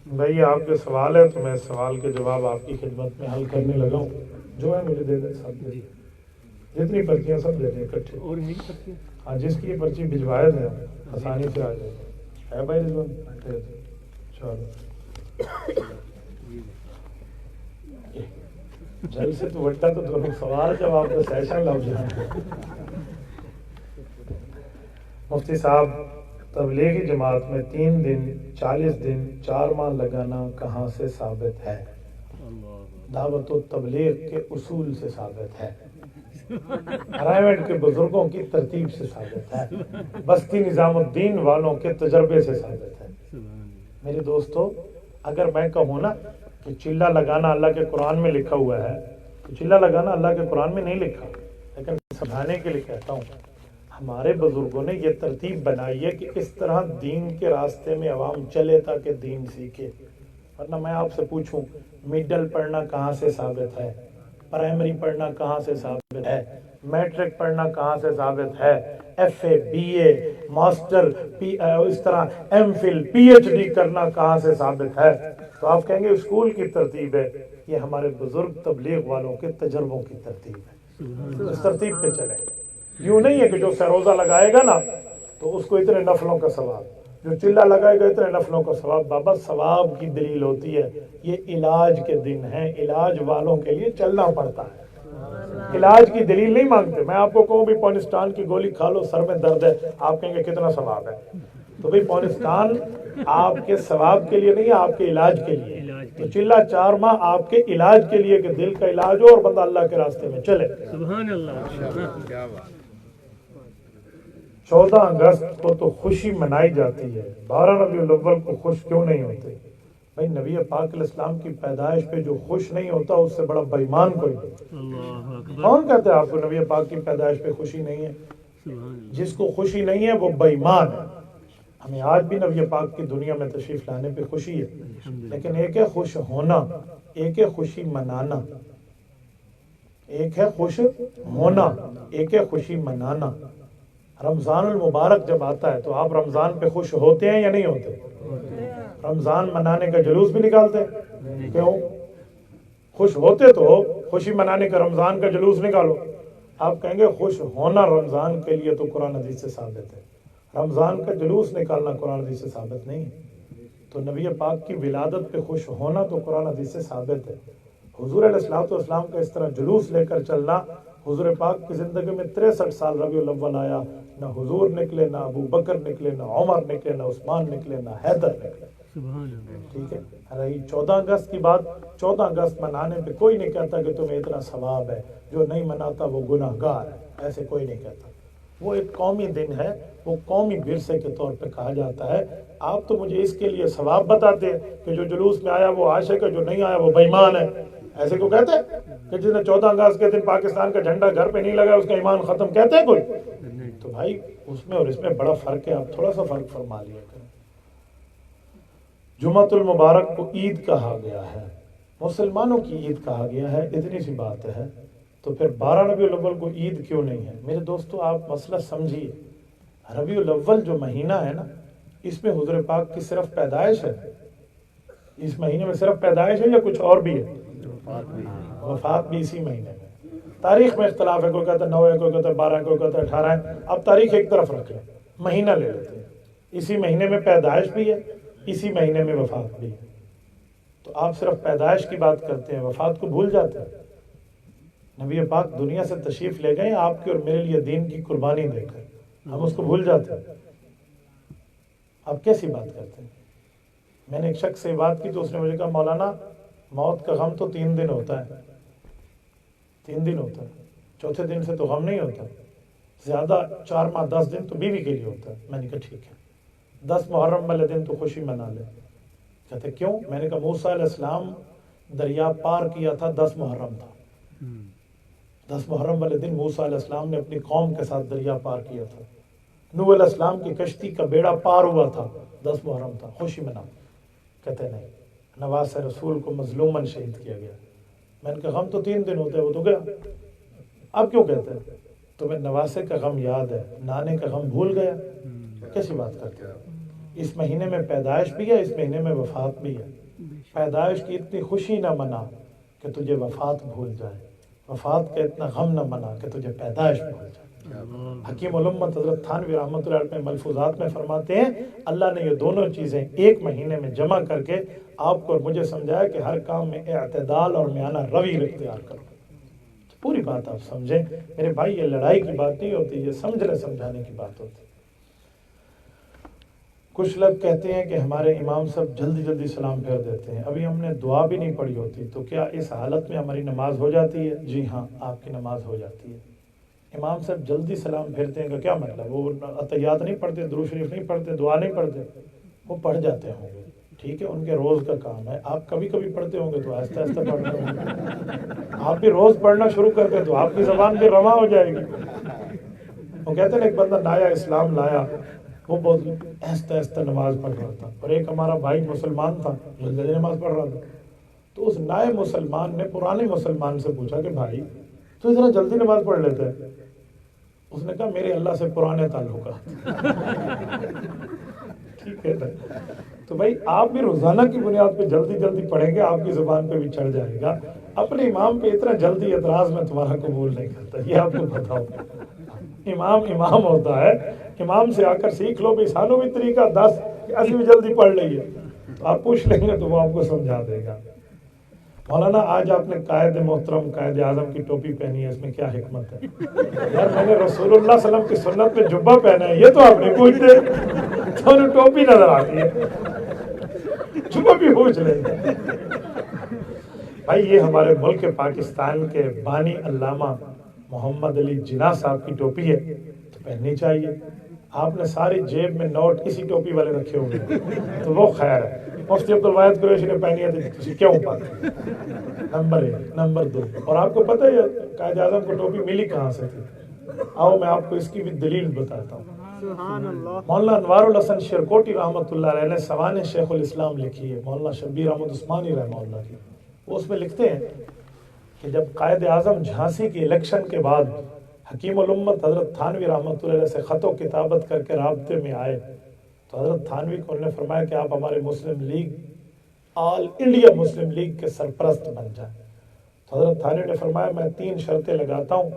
بھائی آپ کے سوال ہے تو میں سوال کے جواب آپ کی خدمت میں حل کرنے لگا ہوں، جو ہے مجھے دے دیں، سب دے دیں، جتنی پرچیاں سب دے دیں اکٹھے۔ اور نہیں کرتے ہاں، جس کی یہ پرچی بھجوائے دیں آسانی سے آ جائے ہے بھائی رضوان، دے دیں۔ چلو جل سے تو بٹا تو دونوں سوال جواب کا سیشن لگ جائے۔ مفتی صاحب، تبلیغی جماعت میں 3 دن 40 دن 4 ماہ لگانا کہاں سے ثابت ہے؟ دعوت و تبلیغ کے اصول سے ثابت ہے، پرائیویٹ کے بزرگوں کی ترتیب سے ثابت ہے، بستی نظام الدین والوں کے تجربے سے ثابت ہے۔ میرے دوستو، اگر میں کہوں نا کہ چلہ لگانا اللہ کے قرآن میں لکھا ہوا ہے، تو چلہ لگانا اللہ کے قرآن میں نہیں لکھا، لیکن سمجھانے کے لیے کہتا ہوں، ہمارے بزرگوں نے یہ ترتیب بنائی ہے کہ اس طرح دین کے راستے میں عوام چلے تاکہ دین سیکھے۔ ورنہ میں آپ سے پوچھوں، مڈل پڑھنا کہاں سے ثابت ہے؟ پرائمری پڑھنا کہاں سے ثابت ہے؟ میٹرک پڑھنا کہاں سے ثابت ہے؟ F A, B A, master, اس طرح M Phil, P H D کرنا کہاں سے ثابت ہے؟ تو آپ کہیں گے اسکول کی ترتیب ہے۔ یہ ہمارے بزرگ تبلیغ والوں کے تجربوں کی ترتیب ہے، اس ترتیب پہ چلیں۔ یوں نہیں ہے کہ جو سروزہ لگائے گا نا تو اس کو اتنے نفلوں کا ثواب، جو چلہ لگائے گا اتنے نفلوں کا ثواب۔ بابا ثواب کی دلیل ہوتی ہے، یہ علاج کے دن ہیں، علاج والوں کے لیے چلنا پڑتا ہے، علاج کی دلیل نہیں مانگتے۔ میں آپ کو کہوں بھی پونسٹان کی گولی کھا لو، سر میں درد ہے، آپ کہیں گے کتنا ثواب ہے؟ تو بھئی پونسٹان آپ کے ثواب کے لیے نہیں ہے، آپ کے علاج کے لیے۔ تو چلہ 4 ماہ آپ کے علاج کے لیے کہ دل کا علاج ہو اور بندہ اللہ کے راستے میں چلے۔ سبحان اللہ۔ 14 اگست کو تو خوشی منائی جاتی ہے، 12 ربیع الاول کو خوش کیوں نہیں ہوتے؟ بھائی نبی پاک علیہ السلام کی پیدائش پہ جو خوش نہیں ہوتا اس سے بڑا بے ایمان کوئی نہیں۔ اللہ اکبر۔ کون کہتے ہیں آپ کو نبی پاک کی پیدائش پہ خوشی نہیں ہے؟ جس کو خوشی نہیں ہے وہ بے ایمان ہے۔ ہمیں آج بھی نبی پاک کی دنیا میں تشریف لانے پہ خوشی ہے، لیکن ایک ہے خوش ہونا، ایک ہے خوشی منانا۔ ایک ہے خوش ہونا، ایک ہے خوشی منانا۔ رمضان المبارک جب آتا ہے تو آپ رمضان پہ خوش ہوتے ہیں یا نہیں ہوتے؟ رمضان منانے کا جلوس بھی نکالتے ہیں، کیوں؟ خوش ہوتے تو خوشی منانے کا رمضان کا جلوس نکالو۔ آپ کہیں گے خوش ہونا رمضان کے لیے تو قرآن حدیث سے ثابت ہے، رمضان کا جلوس نکالنا قرآن حدیث سے ثابت نہیں ہے۔ تو نبی پاک کی ولادت پہ خوش ہونا تو قرآن حدیث سے ثابت ہے۔ حضور علیہ السلام کا اس طرح جلوس لے کر چلنا، حضور پاک کی زندگی میں 63 سال ربیع الاول آیا، نہ حضور نکلے، نہ ابو بکر نکلے، نہ عمر نکلے، نہ عثمان نکلے، نہ حیدر نکلے۔ ٹھیک ہے، رہی 14 اگست کی بات، 14 اگست منانے پہ کوئی نہیں کہتا کہ تمہیں اتنا ثواب ہے، جو نہیں مناتا وہ گناہگار ہے، ایسے کوئی نہیں کہتا۔ وہ ایک قومی دن ہے، وہ قومی ورثے کے طور پہ کہا جاتا ہے۔ آپ تو مجھے اس کے لیے ثواب بتاتے ہیں کہ جو جلوس میں آیا وہ عاشق ہے، جو نہیں آیا وہ بے ایمان ہے، ایسے کیوں کہتے ہیں کہ جس نے 14 اگست کے دن پاکستان کا جھنڈا گھر پہ نہیں لگا اس کا ایمان ختم، کہتے ہیں کوئی؟ تو بھائی اس میں اور اس میں بڑا فرق ہے، آپ تھوڑا سا فرق فرما لیا کریں۔ جمعۃ المبارک کو عید کہا گیا ہے، مسلمانوں کی عید کہا گیا ہے، اتنی سی بات ہے، تو پھر 12 ربیع الاول کو عید کیوں نہیں ہے؟ میرے دوستو آپ مسئلہ سمجھیے، ربیع الاول جو مہینہ ہے نا، اس میں حضور پاک کی صرف پیدائش ہے، اس مہینے میں صرف پیدائش ہے یا کچھ اور بھی ہے؟ وفات بھی اسی مہینے میں۔ تاریخ میں اختلاف ہے، کوئی کہتا ہے 9 ہے، کوئی کہتا ہے 12 ہے، کوئی کہتا ہے 18 ہے، اب تاریخ ایک طرف رکھ لیں، مہینہ لے لیتے ہیں، اسی مہینے میں پیدائش بھی ہے، اسی مہینے میں وفات بھی ہے، تو آپ صرف پیدائش کی بات کرتے ہیں، وفات کو بھول جاتے ہیں۔ نبی پاک دنیا سے تشریف لے گئے آپ کے اور میرے لیے دین کی قربانی دے کر، ہم اس کو بھول جاتے ہیں، آپ کیسی بات کرتے ہیں؟ میں نے ایک شخص سے بات کی تو اس نے مجھے کہا مولانا موت کا غم تو 3 دن ہوتا ہے، 3 دن ہوتا ہے، چوتھے دن سے تو غم نہیں ہوتا، زیادہ 4 ماہ 10 دن تو بیوی کے لیے ہوتا ہے۔ میں نے کہا ٹھیک ہے، 10 محرم والے دن تو خوشی منا لے۔ کہتے کیوں؟ میں نے کہا موسیٰ علیہ السلام دریا پار کیا تھا 10 محرم تھا، 10 محرم والے دن موسیٰ علیہ السلام نے اپنی قوم کے ساتھ دریا پار کیا تھا، نوح علیہ السلام کی کشتی کا بیڑا پار ہوا تھا، 10 محرم تھا، خوشی منا۔ کہتے نہیں، نواز رسول کو مظلوماً شہید کیا گیا۔ میں نے کہا غم تو 3 دن ہوتے ہیں، وہ تو گیا، اب کیوں کہتے ہیں؟ تمہیں نواسے کا غم یاد ہے، نانے کا غم بھول گیا، کیسی بات کرتے ہیں؟ اس مہینے میں پیدائش بھی ہے، اس مہینے میں وفات بھی ہے۔ پیدائش کی اتنی خوشی نہ منا کہ تجھے وفات بھول جائے، وفات کا اتنا غم نہ منا کہ تجھے پیدائش بھول جائے۔ حکیم الامت حضرت تھانوی رحمۃ اللہ علیہ ملفوظات میں فرماتے ہیں اللہ نے یہ دونوں چیزیں ایک مہینے میں جمع کر کے آپ کو اور مجھے سمجھایا کہ ہر کام میں اعتدال اور میانہ روی اختیار کرو۔ پوری بات آپ سمجھیں میرے بھائی، یہ لڑائی کی بات نہیں ہوتی، یہ سمجھنے سمجھانے کی بات ہوتی۔ کچھ لوگ کہتے ہیں کہ ہمارے امام صاحب جلدی جلدی سلام پھیر دیتے ہیں، ابھی ہم نے دعا بھی نہیں پڑھی ہوتی، تو کیا اس حالت میں ہماری نماز ہو جاتی ہے؟ جی ہاں، آپ کی نماز ہو جاتی ہے۔ امام صاحب جلدی سلام پھیرتے ہیں کا کیا مطلب؟ وہ اتحیات نہیں پڑھتے، درود شریف نہیں پڑھتے، دعا نہیں پڑھتے؟ وہ پڑھ جاتے ہوں گے، ٹھیک ہے، ان کے روز کا کام ہے، آپ کبھی کبھی پڑھتے ہوں گے تو آہستہ آہستہ پڑھتے ہوں گے، آپ بھی روز پڑھنا شروع کر دیں تو آپ کی زبان بھی رواں ہو جائے گی۔ وہ کہتے ہیں ایک بندہ نایا اسلام لایا، وہ بہت آہستہ آہستہ نماز پڑھ رہا تھا، اور ایک ہمارا بھائی مسلمان تھا جلدی جلدی نماز پڑھ رہا تھا، تو اس نئے مسلمان نے پرانے مسلمان سے پوچھا کہ بھائی تو اتنا جلدی نماز پڑھ لیتے ہے؟ اس نے کہا میرے اللہ سے پرانے تعلقات۔ ٹھیک ہے نا؟ تو بھائی آپ بھی روزانہ کی بنیاد پہ جلدی جلدی پڑھیں گے، آپ کی زبان پہ بھی چڑھ جائے گا۔ اپنے امام پہ اتنا جلدی اعتراض میں تمہارا قبول نہیں کرتا، یہ آپ کو بتاؤ۔ امام امام ہوتا ہے، امام سے آ کر سیکھ لو بھی، سانو بھی طریقہ 10 کہ اسی بھی جلدی پڑھ لئیے، تو آپ پوچھ لیں گے تو وہ آپ کو سمجھا دے گا۔ مولانا آج آپ نے قائد محترم قائد اعظم کی ٹوپی پہنی ہے، اس میں کیا حکمت ہے؟ یار میں نے رسول اللہ صلی اللہ علیہ وسلم کی سنت میں جبہ پہنا ہے، یہ تو آپ نہیں پوچھتے، تو انہیں ٹوپی نظر آتی ہے، جبہ بھی پوچھ لیں گے۔ بھائی یہ ہمارے ملک پاکستان کے بانی علامہ محمد علی جناح صاحب کی ٹوپی ہے تو پہننی چاہیے۔ آپ نے ساری جیب میں نوٹ اسی ٹوپی والے رکھے ہوئے تو وہ خیر ہے۔ مفتی عبدالواحد قریشی نے پہنی ہے تو تسی کیوں پاتے؟ نمبر 1۔ نمبر 2، اور آپ کو پتہ ہے قائد اعظم کو ٹوپی ملی کہاں سے تھی؟ آؤ میں آپ کو اس کی بھی دلیل بتاتا ہوں۔ مولانا انوار الحسن شرکوٹی رحمۃ اللہ علیہ نے سوانح شیخ الاسلام لکھی ہے، مولانا شبیر احمد عثمانی رحمہ اللہ کی، وہ اس میں لکھتے ہیں کہ جب قائد اعظم جھانسی کی الیکشن کے بعد حکیم الامت حضرت تھانوی رحمۃ اللہ علیہ سے خط و کتابت کر کے رابطے میں آئے تو حضرت تھانوی کو انہوں نے فرمایا کہ آپ ہمارے مسلم لیگ آل انڈیا مسلم لیگ کے سرپرست بن جائیں۔ تو حضرت تھانوی نے فرمایا میں 3 شرطیں لگاتا ہوں،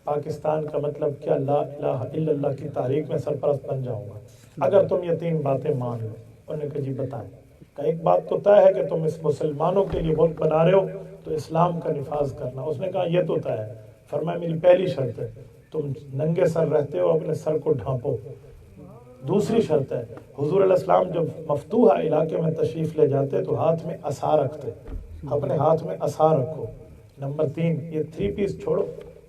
پاکستان کا مطلب کیا لا الہ الا اللہ کی تحریک میں سرپرست بن جاؤں گا اگر تم یہ 3 باتیں مان لو۔ انہوں نے کہا جی بتائیں۔ کہ ایک بات تو طے ہے کہ تم اس مسلمانوں کے لیے ملک بنا رہے ہو تو اسلام کا نفاذ کرنا۔ اس نے کہا یہ تو طے ہے۔ فرمایا میری پہلی شرط ہے تم ننگے سر رہتے ہو، اپنے سر کو ڈھانپو۔ دوسری شرط ہے حضور علیہ السلام جب مفتوحہ علاقے میں تشریف لے جاتے تو ہاتھ میں عصا رکھتے، اپنے ہاتھ میں عصا رکھو۔ نمبر 3 یہ 3 پیس چھوڑو،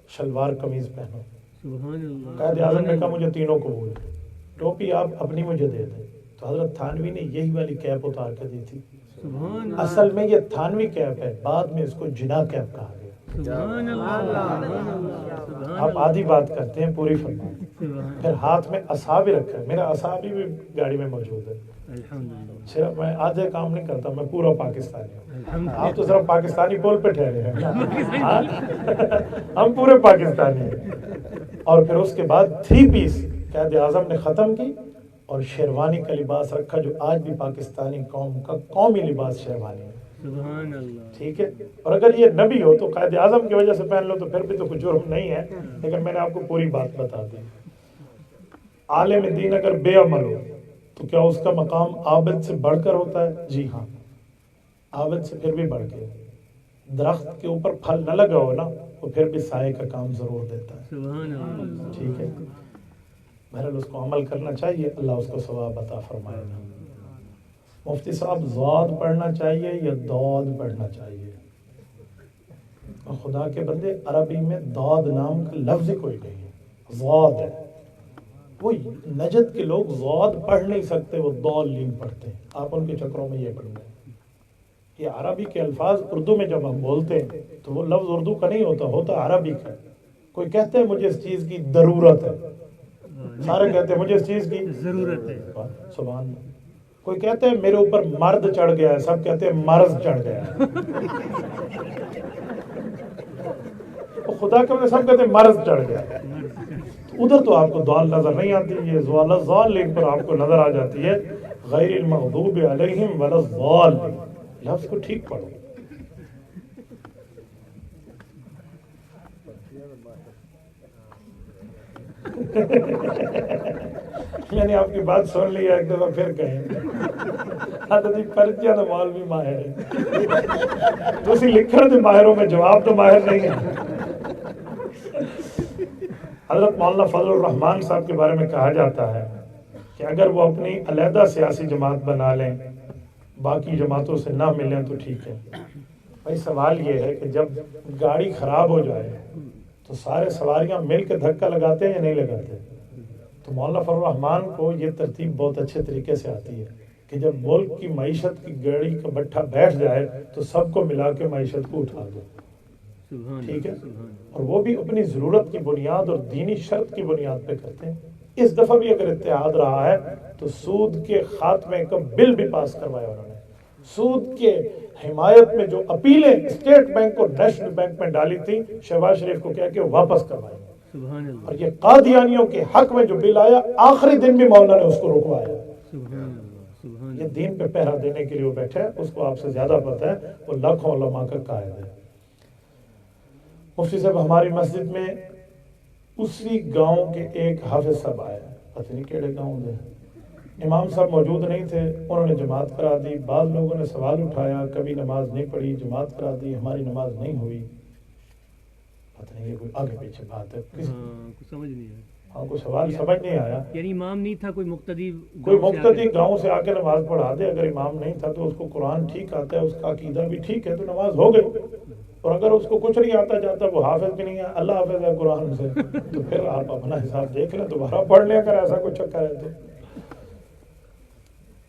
شلوار قمیض پہنو۔ سبحان اللہ. قائد اعظم نے کہا مجھے تینوں قبول ہے، ٹوپی آپ اپنی مجھے دے دیں. تو حضرت تھانوی نے یہی والی کیپ اتار کے دی تھی. سبحان اللہ. اصل میں یہ تھانوی کیپ ہے، بعد میں اس کو جنا کیپ کہا گیا. سبحان اللہ. سبحان اللہ. سبحان آپ اللہ. آدھی بات کرتے ہیں پوری فرمائیں. سبحان پھر ہاتھ میں عصا بھی رکھا ہے، میرا عصا بھی گاڑی میں موجود ہے. الحمدللہ. صرف میں آدھے کام نہیں کرتا، میں پورا پاکستانی ہوں. الحمدللہ. آپ تو صرف پاکستانی بول پہ ٹھہرے ہیں، ہاں؟ ہم پورے پاکستانی ہیں. اور پھر اس کے بعد 3 پیس قائد اعظم نے ختم کی اور شیروانی کا لباس رکھا، جو آج بھی پاکستانی قوم کا قومی لباس شیروانی ہے. سبحان اللہ. ٹھیک ہے. اور اگر یہ نبی ہو تو قائد اعظم کی وجہ سے پہن لو تو پھر بھی تو کچھ جرم نہیں ہے، لیکن میں نے آپ کو پوری بات بتا دی. عالم دین اگر بے عمل ہو تو کیا اس کا مقام عابد سے بڑھ کر ہوتا ہے؟ جی ہاں، عابد سے پھر بھی بڑھ کے. درخت کے اوپر پھل نہ لگا ہو نا، وہ پھر بھی سائے کا کام ضرور دیتا ہے. سبحان اللہ. ٹھیک ہے. بہرحال اس کو عمل کرنا چاہیے، اللہ اس کو ثواب عطا فرمائے گا. مفتی صاحب ضاد پڑھنا چاہیے یا داد پڑھنا چاہیے؟ اور خدا کے بندے عربی میں داد نام کا لفظ ہی کوئی نہیں ہے، ضاد ہے. وہ نجد کے لوگ ضاد پڑھ نہیں سکتے، وہ ضالین پڑھتے ہیں. آپ ان کے چکروں میں یہ پڑھ رہے ہیں. یہ عربی کے الفاظ اردو میں جب ہم بولتے ہیں تو وہ لفظ اردو کا نہیں ہوتا، ہوتا عربی کا. کوئی کہتے ہیں مجھے اس چیز کی ضرورت ہے، سارے کہتے ہیں مجھے اس چیز کی ضرورت ہے. سبحان اللہ. کوئی کہتے ہیں میرے اوپر مرد چڑھ گیا ہے، سب کہتے ہیں مرض چڑھ گیا ہے. خدا کے سب کہتے ہیں مرض چڑھ گیا ہے. ادھر تو آپ کو دال نظر نہیں آتی، یہ ضالین پر آپ کو نظر آ جاتی ہے. غیر المغضوب علیہم ولا الضالین. لفظ کو ٹھیک پڑھو. میں نے آپ کی بات سن لی ہے، ایک دفعہ پھر کہیں پرچیاں تو مولوی ماہر ہے، تسی لکھن دے ماہروں میں جواب تو ماہر نہیں ہے. حضرت مولانا فضل الرحمان صاحب کے بارے میں کہا جاتا ہے کہ اگر وہ اپنی علیحدہ سیاسی جماعت بنا لیں، باقی جماعتوں سے نہ ملیں تو ٹھیک ہے. بھائی سوال یہ ہے کہ جب گاڑی خراب ہو جائے تو سارے سواریاں مل کے دھکا لگاتے ہیں یا نہیں لگاتے؟ تو مولانا فضل الرحمان کو یہ ترتیب بہت اچھے طریقے سے آتی ہے کہ جب ملک کی معیشت کی گاڑی کا بٹھا بیٹھ جائے تو سب کو ملا کے معیشت کو اٹھا دو. ٹھیک ہے. اور وہ بھی اپنی ضرورت کی بنیاد اور دینی شرط کی بنیاد پہ کرتے ہیں. اس دفعہ بھی اگر اتحاد رہا ہے تو سود کے خاتمے کا بل بھی پاس کروایا انہوں نے. سود کے حمایت میں جو اپیلیں اسٹیٹ بینک اور نیشنل بینک میں ڈالی تھی، شہباز شریف کو کہہ کے واپس کروائی. اور یہ قادیانیوں کے حق میں جو بل آیا، آخری دن بھی مولانا نے اس کو رکوایا. یہ دین پہ پہرا دینے کے لیے وہ بیٹھے ہیں، اس کو آپ سے زیادہ پتہ ہے. وہ لاکھوں علماء کا قائد ہے. مفتی صاحب ہماری مسجد میں اسی گاؤں کے ایک حافظ صاحب آئے، پتہ نہیں کیڑے گاؤں دے. امام صاحب موجود نہیں تھے، انہوں نے جماعت کرا دی. بعض لوگوں نے سوال اٹھایا، کبھی نماز نہیں پڑھی، جماعت کرا دی، ہماری نماز نہیں ہوئی. پتہ نہیں یہ کوئی آگے پیچھے بات ہے، کچھ سمجھ نہیں آیا. ہاں کوئی سوال سمجھ نہیں آیا. یعنی امام نہیں تھا، کوئی مقتدی گاؤں سے آ کے نماز پڑھا دے. اگر امام نہیں تھا تو اس کو قرآن ٹھیک آتا ہے، اس کا عقیدہ بھی ٹھیک ہے، تو نماز ہو گئی. اور اگر اس کو کچھ نہیں آتا جاتا، وہ حافظ بھی نہیں ہے، اللہ حافظ ہے قرآن سے، تو پھر آپ اپنا حساب دیکھ لیں، دوبارہ پڑھ لیں اگر ایسا کوئی چکر ہے تو.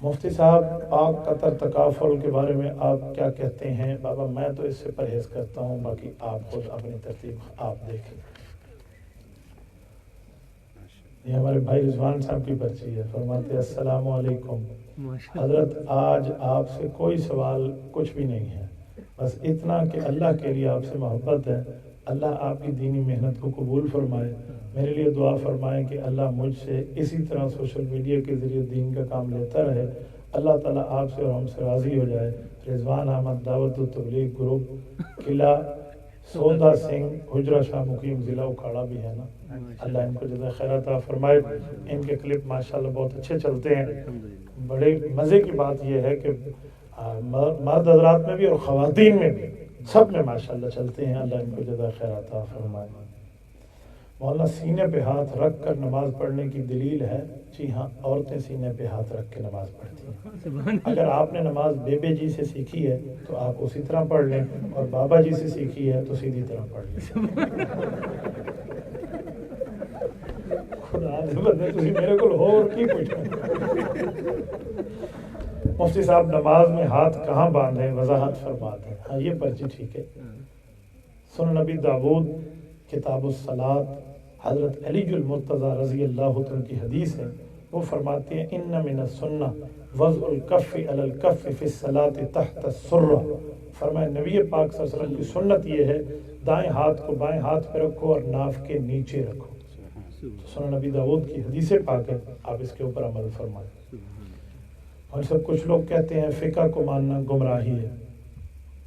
مفتی صاحب پاک قطر تکافل کے بارے میں آپ کیا کہتے ہیں؟ بابا میں تو اس سے پرہیز کرتا ہوں، باقی آپ خود اپنی ترتیب آپ دیکھیں. یہ ہمارے بھائی رضوان صاحب کی پرچی ہے. فرماتے ہیں السلام علیکم حضرت، آج آپ سے کوئی سوال کچھ بھی نہیں ہے، بس اتنا کہ اللہ کے لیے آپ سے محبت ہے. اللہ آپ کی دینی محنت کو قبول فرمائے. میرے لیے دعا فرمائیں کہ اللہ مجھ سے اسی طرح سوشل میڈیا کے ذریعے دین کا کام لیتا رہے. اللہ تعالیٰ آپ سے اور ہم سے راضی ہو جائے. رضوان احمد، دعوت التبلیغ گروپ، قلعہ سوندا سنگھ، حجرہ شاہ مقیم، ضلع اکھاڑا بھی ہے نا. اللہ ان کو جزائے خیر عطا فرمائے. ان کے کلپ ماشاءاللہ بہت اچھے چلتے ہیں. بڑے مزے کی بات یہ ہے کہ مرد حضرات میں بھی اور خواتین میں بھی سب میں ماشاءاللہ چلتے ہیں. اللہ ان کو جزائے خیر عطا فرمائے. مولانا سینے پہ ہاتھ رکھ کر نماز پڑھنے کی دلیل ہے؟ جی ہاں، عورتیں سینے پہ ہاتھ رکھ کے نماز پڑھتی ہیں. اگر آپ نے نماز بیبے جی سے سیکھی ہے تو آپ اسی طرح پڑھ لیں، اور بابا جی سے سیکھی ہے تو سیدھی طرح پڑھ لیں. بندے تسی میرے کو اور کی پوچھنا. مفتی صاحب نماز میں ہاتھ کہاں باندھیں وضاحت فرما دیں. ہاں یہ پرچی ٹھیک ہے. سنن نبی داود کتاب الصلاۃ حضرت علی المرتضی رضی اللہ عنہ کی حدیث ہے. وہ فرماتے ہیں ان من السنہ وضع الکف علی الکف فی الصلاۃ تحت السرہ. فرمایا نبی پاک صلی اللہ علیہ وسلم کی سنت یہ ہے دائیں ہاتھ کو بائیں ہاتھ پہ رکھو اور ناف کے نیچے رکھو. سنن نبی داود کی حدیث پاک ہے, آپ اس کے اوپر عمل فرمائیں. اور سب کچھ لوگ کہتے ہیں فقہ کو ماننا گمراہی ہے.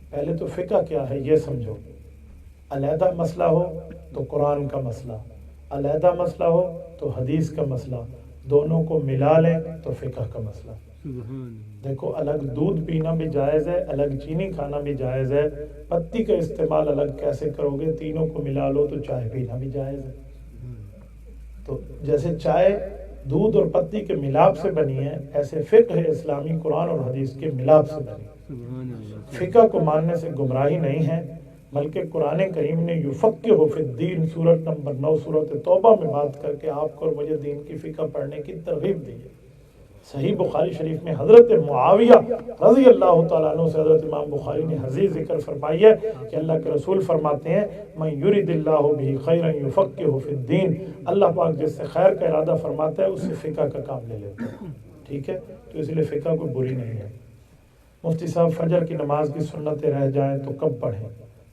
پہلے تو فقہ کیا ہے یہ سمجھو. علیحدہ مسئلہ ہو تو قرآن کا مسئلہ, علیحدہ مسئلہ ہو تو حدیث کا مسئلہ, دونوں کو ملا لیں تو فقہ کا مسئلہ. دیکھو الگ دودھ پینا بھی جائز ہے, الگ چینی کھانا بھی جائز ہے, پتی کا استعمال الگ کیسے کرو گے, تینوں کو ملا لو تو چائے پینا بھی جائز ہے. تو جیسے چائے دودھ اور پتی کے ملاپ سے بنی ہے, ایسے فقہ اسلامی قرآن اور حدیث کے ملاپ سے بنی. فقہ کو ماننے سے گمراہی نہیں ہے, بلکہ قرآن کریم نے یفقہ فی الدین سورت نمبر 9 سورت توبہ میں بات کر کے آپ کو اور مجھے دین کی فقہ پڑھنے کی ترغیب دی ہے. صحیح بخاری شریف میں حضرت معاویہ رضی اللہ تعالیٰ عنہ سے حضرت امام بخاری نے حدیث ذکر فرمائی ہے کہ اللہ کے رسول فرماتے ہیں من یرید اللہ بہ خیرا یفقہہ فی الدین. اللہ پاک جس سے خیر کا ارادہ فرماتا ہے اس سے فقہ کا کام لے لیتا ہے. ٹھیک ہے, تو اس لیے فقہ کوئی بری نہیں ہے. مفتی صاحب فجر کی نماز کی سنتیں رہ جائیں تو کب پڑھیں؟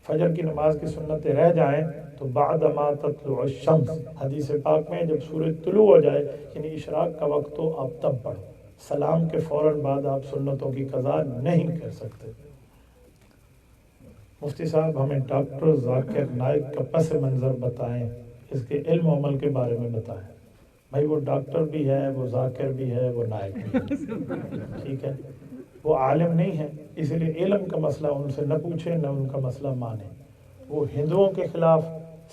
فجر کی نماز کی سنتیں رہ جائیں تو بعد ما تطلع الشمس, حدیث پاک میں جب سورج طلوع ہو جائے یعنی اشراق کا وقت ہو آپ تب پڑھیں. سلام کے فوراً بعد آپ سنتوں کی قضا نہیں کر سکتے. مفتی صاحب ہمیں ڈاکٹر ذاکر نائک کا پس منظر بتائیں, اس کے علم و عمل کے بارے میں بتائیں. بھائی وہ ڈاکٹر بھی ہے, وہ ذاکر بھی ہے, وہ نائک بھی ہے. ٹھیک ہے, وہ عالم نہیں ہے, اس لیے علم کا مسئلہ ان سے نہ پوچھیں نہ ان کا مسئلہ مانیں. وہ ہندوؤں کے خلاف,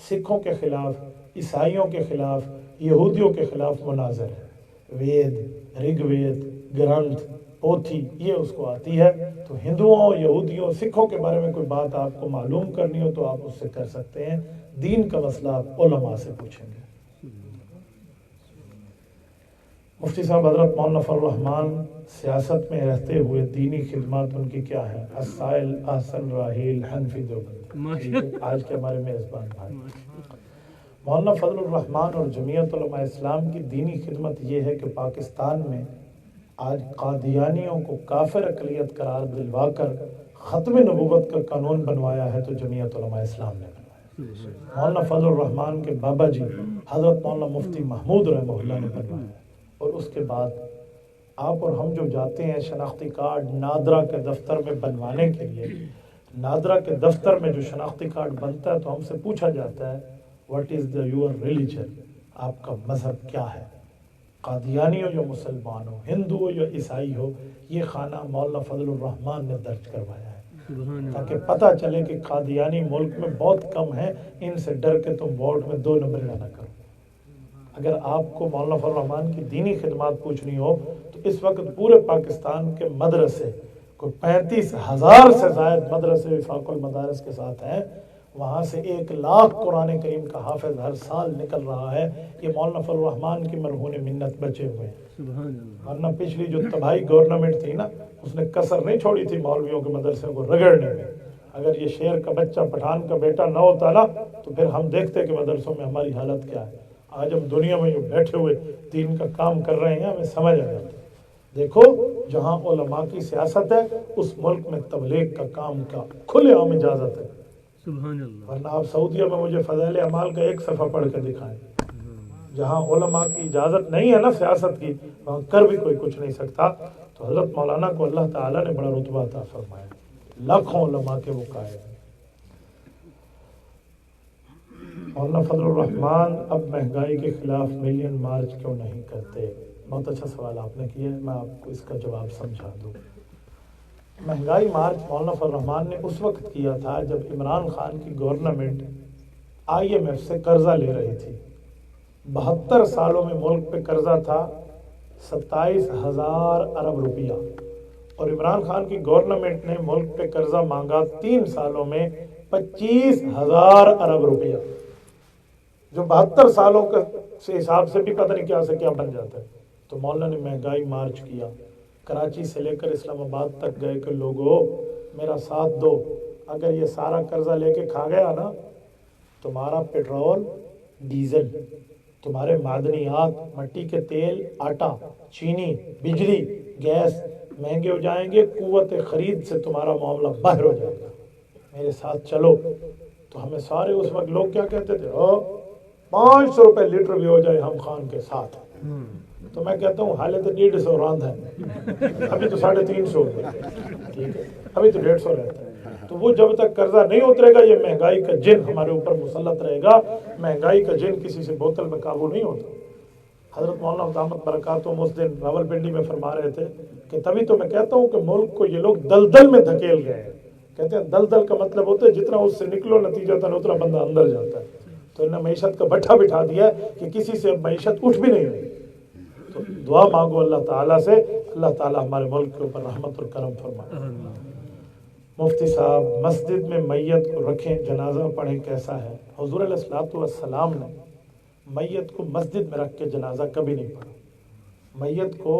سکھوں کے خلاف, عیسائیوں کے خلاف, یہودیوں کے خلاف مناظر ہے. وید, رگ وید, گرنتھ, پوتھی یہ اس کو آتی ہے. تو ہندوؤں, یہودیوں, سکھوں کے بارے میں کوئی بات آپ کو معلوم کرنی ہو تو آپ اس سے کر سکتے ہیں. دین کا مسئلہ آپ علماء سے پوچھیں گے. مفتی صاحب حضرت مولانا فضل الرحمان سیاست میں رہتے ہوئے دینی خدمات ان کی کیا ہے؟ السائل احسن راحیل حنفی دیوبند. آج کے ہمارے میزبان بھائی مولانا فضل الرحمان اور جمعیت علماء اسلام کی دینی خدمت یہ ہے کہ پاکستان میں آج قادیانیوں کو کافر اقلیت قرار دلوا کر ختم نبوت کا قانون بنوایا ہے تو جمعیت علماء اسلام نے بنوایا. مولانا فضل الرحمان کے بابا جی حضرت مولانا مفتی محمود رحمہ اللہ نے بنوایا. اور اس کے بعد آپ اور ہم جو جاتے ہیں شناختی کارڈ نادرا کے دفتر میں بنوانے کے لیے, نادرا کے دفتر میں جو شناختی کارڈ بنتا ہے تو ہم سے پوچھا جاتا ہے what is the your religion, آپ کا مذہب کیا ہے. قادیانی ہو یا مسلمان ہو, ہندو ہو یا عیسائی ہو, یہ خانہ مولانا فضل الرحمان نے درج کروایا ہے تاکہ پتہ چلے کہ قادیانی ملک میں بہت کم ہیں, ان سے ڈر کے تم ووٹ میں 2 نمبر نہ کرو. اگر آپ کو مولانا فضل الرحمان کی دینی خدمات پوچھنی ہو تو اس وقت پورے پاکستان کے مدرسے کوئی 35,000 سے زائد مدرسے وفاق المدارس کے ساتھ ہیں. وہاں سے 1 لاکھ قرآن کریم کا حافظ ہر سال نکل رہا ہے. یہ مولانا فضل الرحمان کی مرہون منت بچے ہوئے ہیں. ورنہ پچھلی جو تباہی گورنمنٹ تھی نا, اس نے کسر نہیں چھوڑی تھی مولویوں کے مدرسے کو رگڑنے میں. اگر یہ شیر کا بچہ پٹھان کا بیٹا نہ ہوتا نا تو پھر ہم دیکھتے کہ مدرسوں میں ہماری حالت کیا ہے. آج ہم دنیا میں جو بیٹھے ہوئے دین کا کام کر رہے ہیں ہمیں سمجھ آ جاتا ہے. دیکھو جہاں علماء کی سیاست ہے اس ملک میں تبلیغ کا کام کا کھلے عام اجازت ہے. سبحان اللہ. ورنہ آپ سعودیہ میں مجھے فضائل اعمال کا 1 صفحہ پڑھ کے دکھائیں. جہاں علماء کی اجازت نہیں ہے نا سیاست کی, وہاں کر بھی کوئی کچھ نہیں سکتا. تو حضرت مولانا کو اللہ تعالیٰ نے بڑا رتبہ عطا فرمایا, لاکھوں علماء کے وہ قائد ہیں. مولانا فضل الرحمان اب مہنگائی کے خلاف ملین مارچ کیوں نہیں کرتے؟ بہت اچھا سوال آپ نے کیا ہے, میں آپ کو اس کا جواب سمجھا دوں. مہنگائی مارچ مولانا فضل الرحمان نے اس وقت کیا تھا جب عمران خان کی گورنمنٹ IMF سے قرضہ لے رہی تھی. 72 سالوں میں ملک پہ قرضہ تھا 27,000 ارب روپیہ, اور عمران خان کی گورنمنٹ نے ملک پہ قرضہ مانگا 3 سالوں میں 25,000 ارب روپیہ. جو 72 سالوں کے سے حساب سے بھی پتہ نہیں کیا سے کیا بن جاتا ہے. تو مولانا نے مہنگائی مارچ کیا، کراچی سے لے کر اسلام آباد تک گئے کہ لوگوں میرا ساتھ دو، اگر یہ سارا قرضہ لے کے کھا گیا نا، تمہارا پیٹرول، ڈیزل، تمہارے معدنیات، مٹی کے تیل، آٹا، چینی، بجلی، گیس مہنگے ہو جائیں گے، قوت خرید سے تمہارا معاملہ باہر ہو جائے گا، میرے ساتھ چلو. تو ہمیں سارے اس وقت لوگ کیا کہتے تھے، 500 روپے لیٹر بھی ہو جائے ہم خان کے ساتھ. تو میں کہتا ہوں حالے تو 150 راند ہے، ابھی تو 350 ہو گیا، ٹھیک ہے، ابھی تو 150 رہتا ہے. تو وہ جب تک قرضہ نہیں اترے گا، یہ مہنگائی کا جن ہمارے اوپر مسلط رہے گا. مہنگائی کا جن کسی سے بوتل میں قابو نہیں ہوتا. حضرت مولانا دامت برکاتہم اس دن راولپنڈی میں فرما رہے تھے کہ تبھی تو میں کہتا ہوں کہ ملک کو یہ لوگ دلدل میں دھکیل گئے ہیں. کہتے ہیں دلدل کا مطلب ہوتا ہے جتنا اس سے نکلو نتیجتاً اتنا بندہ اندر جاتا ہے. تو انہیں معیشت کا بٹھا بٹھا دیا ہے کہ کسی سے معیشت اٹھ بھی نہیں رہی. تو دعا مانگو اللہ تعالیٰ سے، اللہ تعالیٰ ہمارے ملک کے اوپر رحمت اور کرم فرمائے. مفتی صاحب، مسجد میں میت کو رکھیں، جنازہ پڑھیں، کیسا ہے؟ حضور علیہ الصلوۃ والسلام نے میت کو مسجد میں رکھ کے جنازہ کبھی نہیں پڑھا. میت کو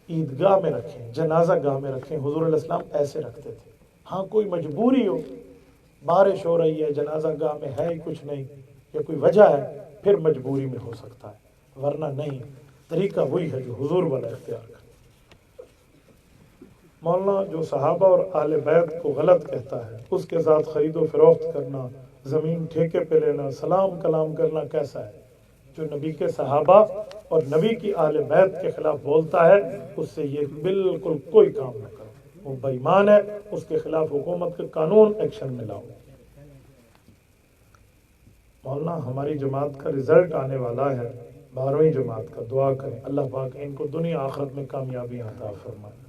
عیدگاہ میں رکھیں، جنازہ گاہ میں رکھیں. حضور علیہ السلام ایسے رکھتے تھے. ہاں کوئی مجبوری ہو، بارش ہو رہی ہے، جنازہ گاہ میں ہے ہی کچھ نہیں، یا کوئی وجہ ہے، پھر مجبوری میں ہو سکتا ہے، ورنہ نہیں. طریقہ وہی ہے جو حضور والا اختیار کرے. مولانا جو صحابہ اور اہل بیت کو غلط کہتا ہے، اس کے ساتھ خرید و فروخت کرنا، زمین ٹھیکے پہ لینا، سلام کلام کرنا کیسا ہے؟ جو نبی کے صحابہ اور نبی کی اہل بیت کے خلاف بولتا ہے، اس سے یہ بالکل کوئی کام نہ کرو، وہ بے ایمان ہے. اس کے خلاف حکومت کے قانون ایکشن میں لاؤ. مولانا ہماری جماعت کا رزلٹ آنے والا ہے، 12ویں جماعت کا، دعا کریں اللہ پاک ان کو دنیا آخرت میں کامیابی عطا فرمائے.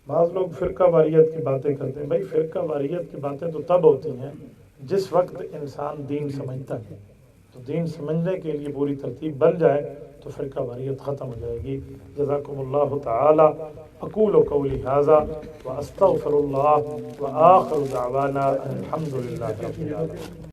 بعض لوگ فرقہ واریت کی باتیں کرتے ہیں. بھائی فرقہ واریت کی باتیں تو تب ہوتی ہیں جس وقت انسان دین سمجھتا ہے. تو دین سمجھنے کے لیے پوری ترتیب بن جائے تو فرقہ واریت ختم ہو جائے گی. جزاکم اللہ تعالی. اقول قولی ھذا واستغفر اللہ وآخر دعوانا الحمد للہ رب العالمین.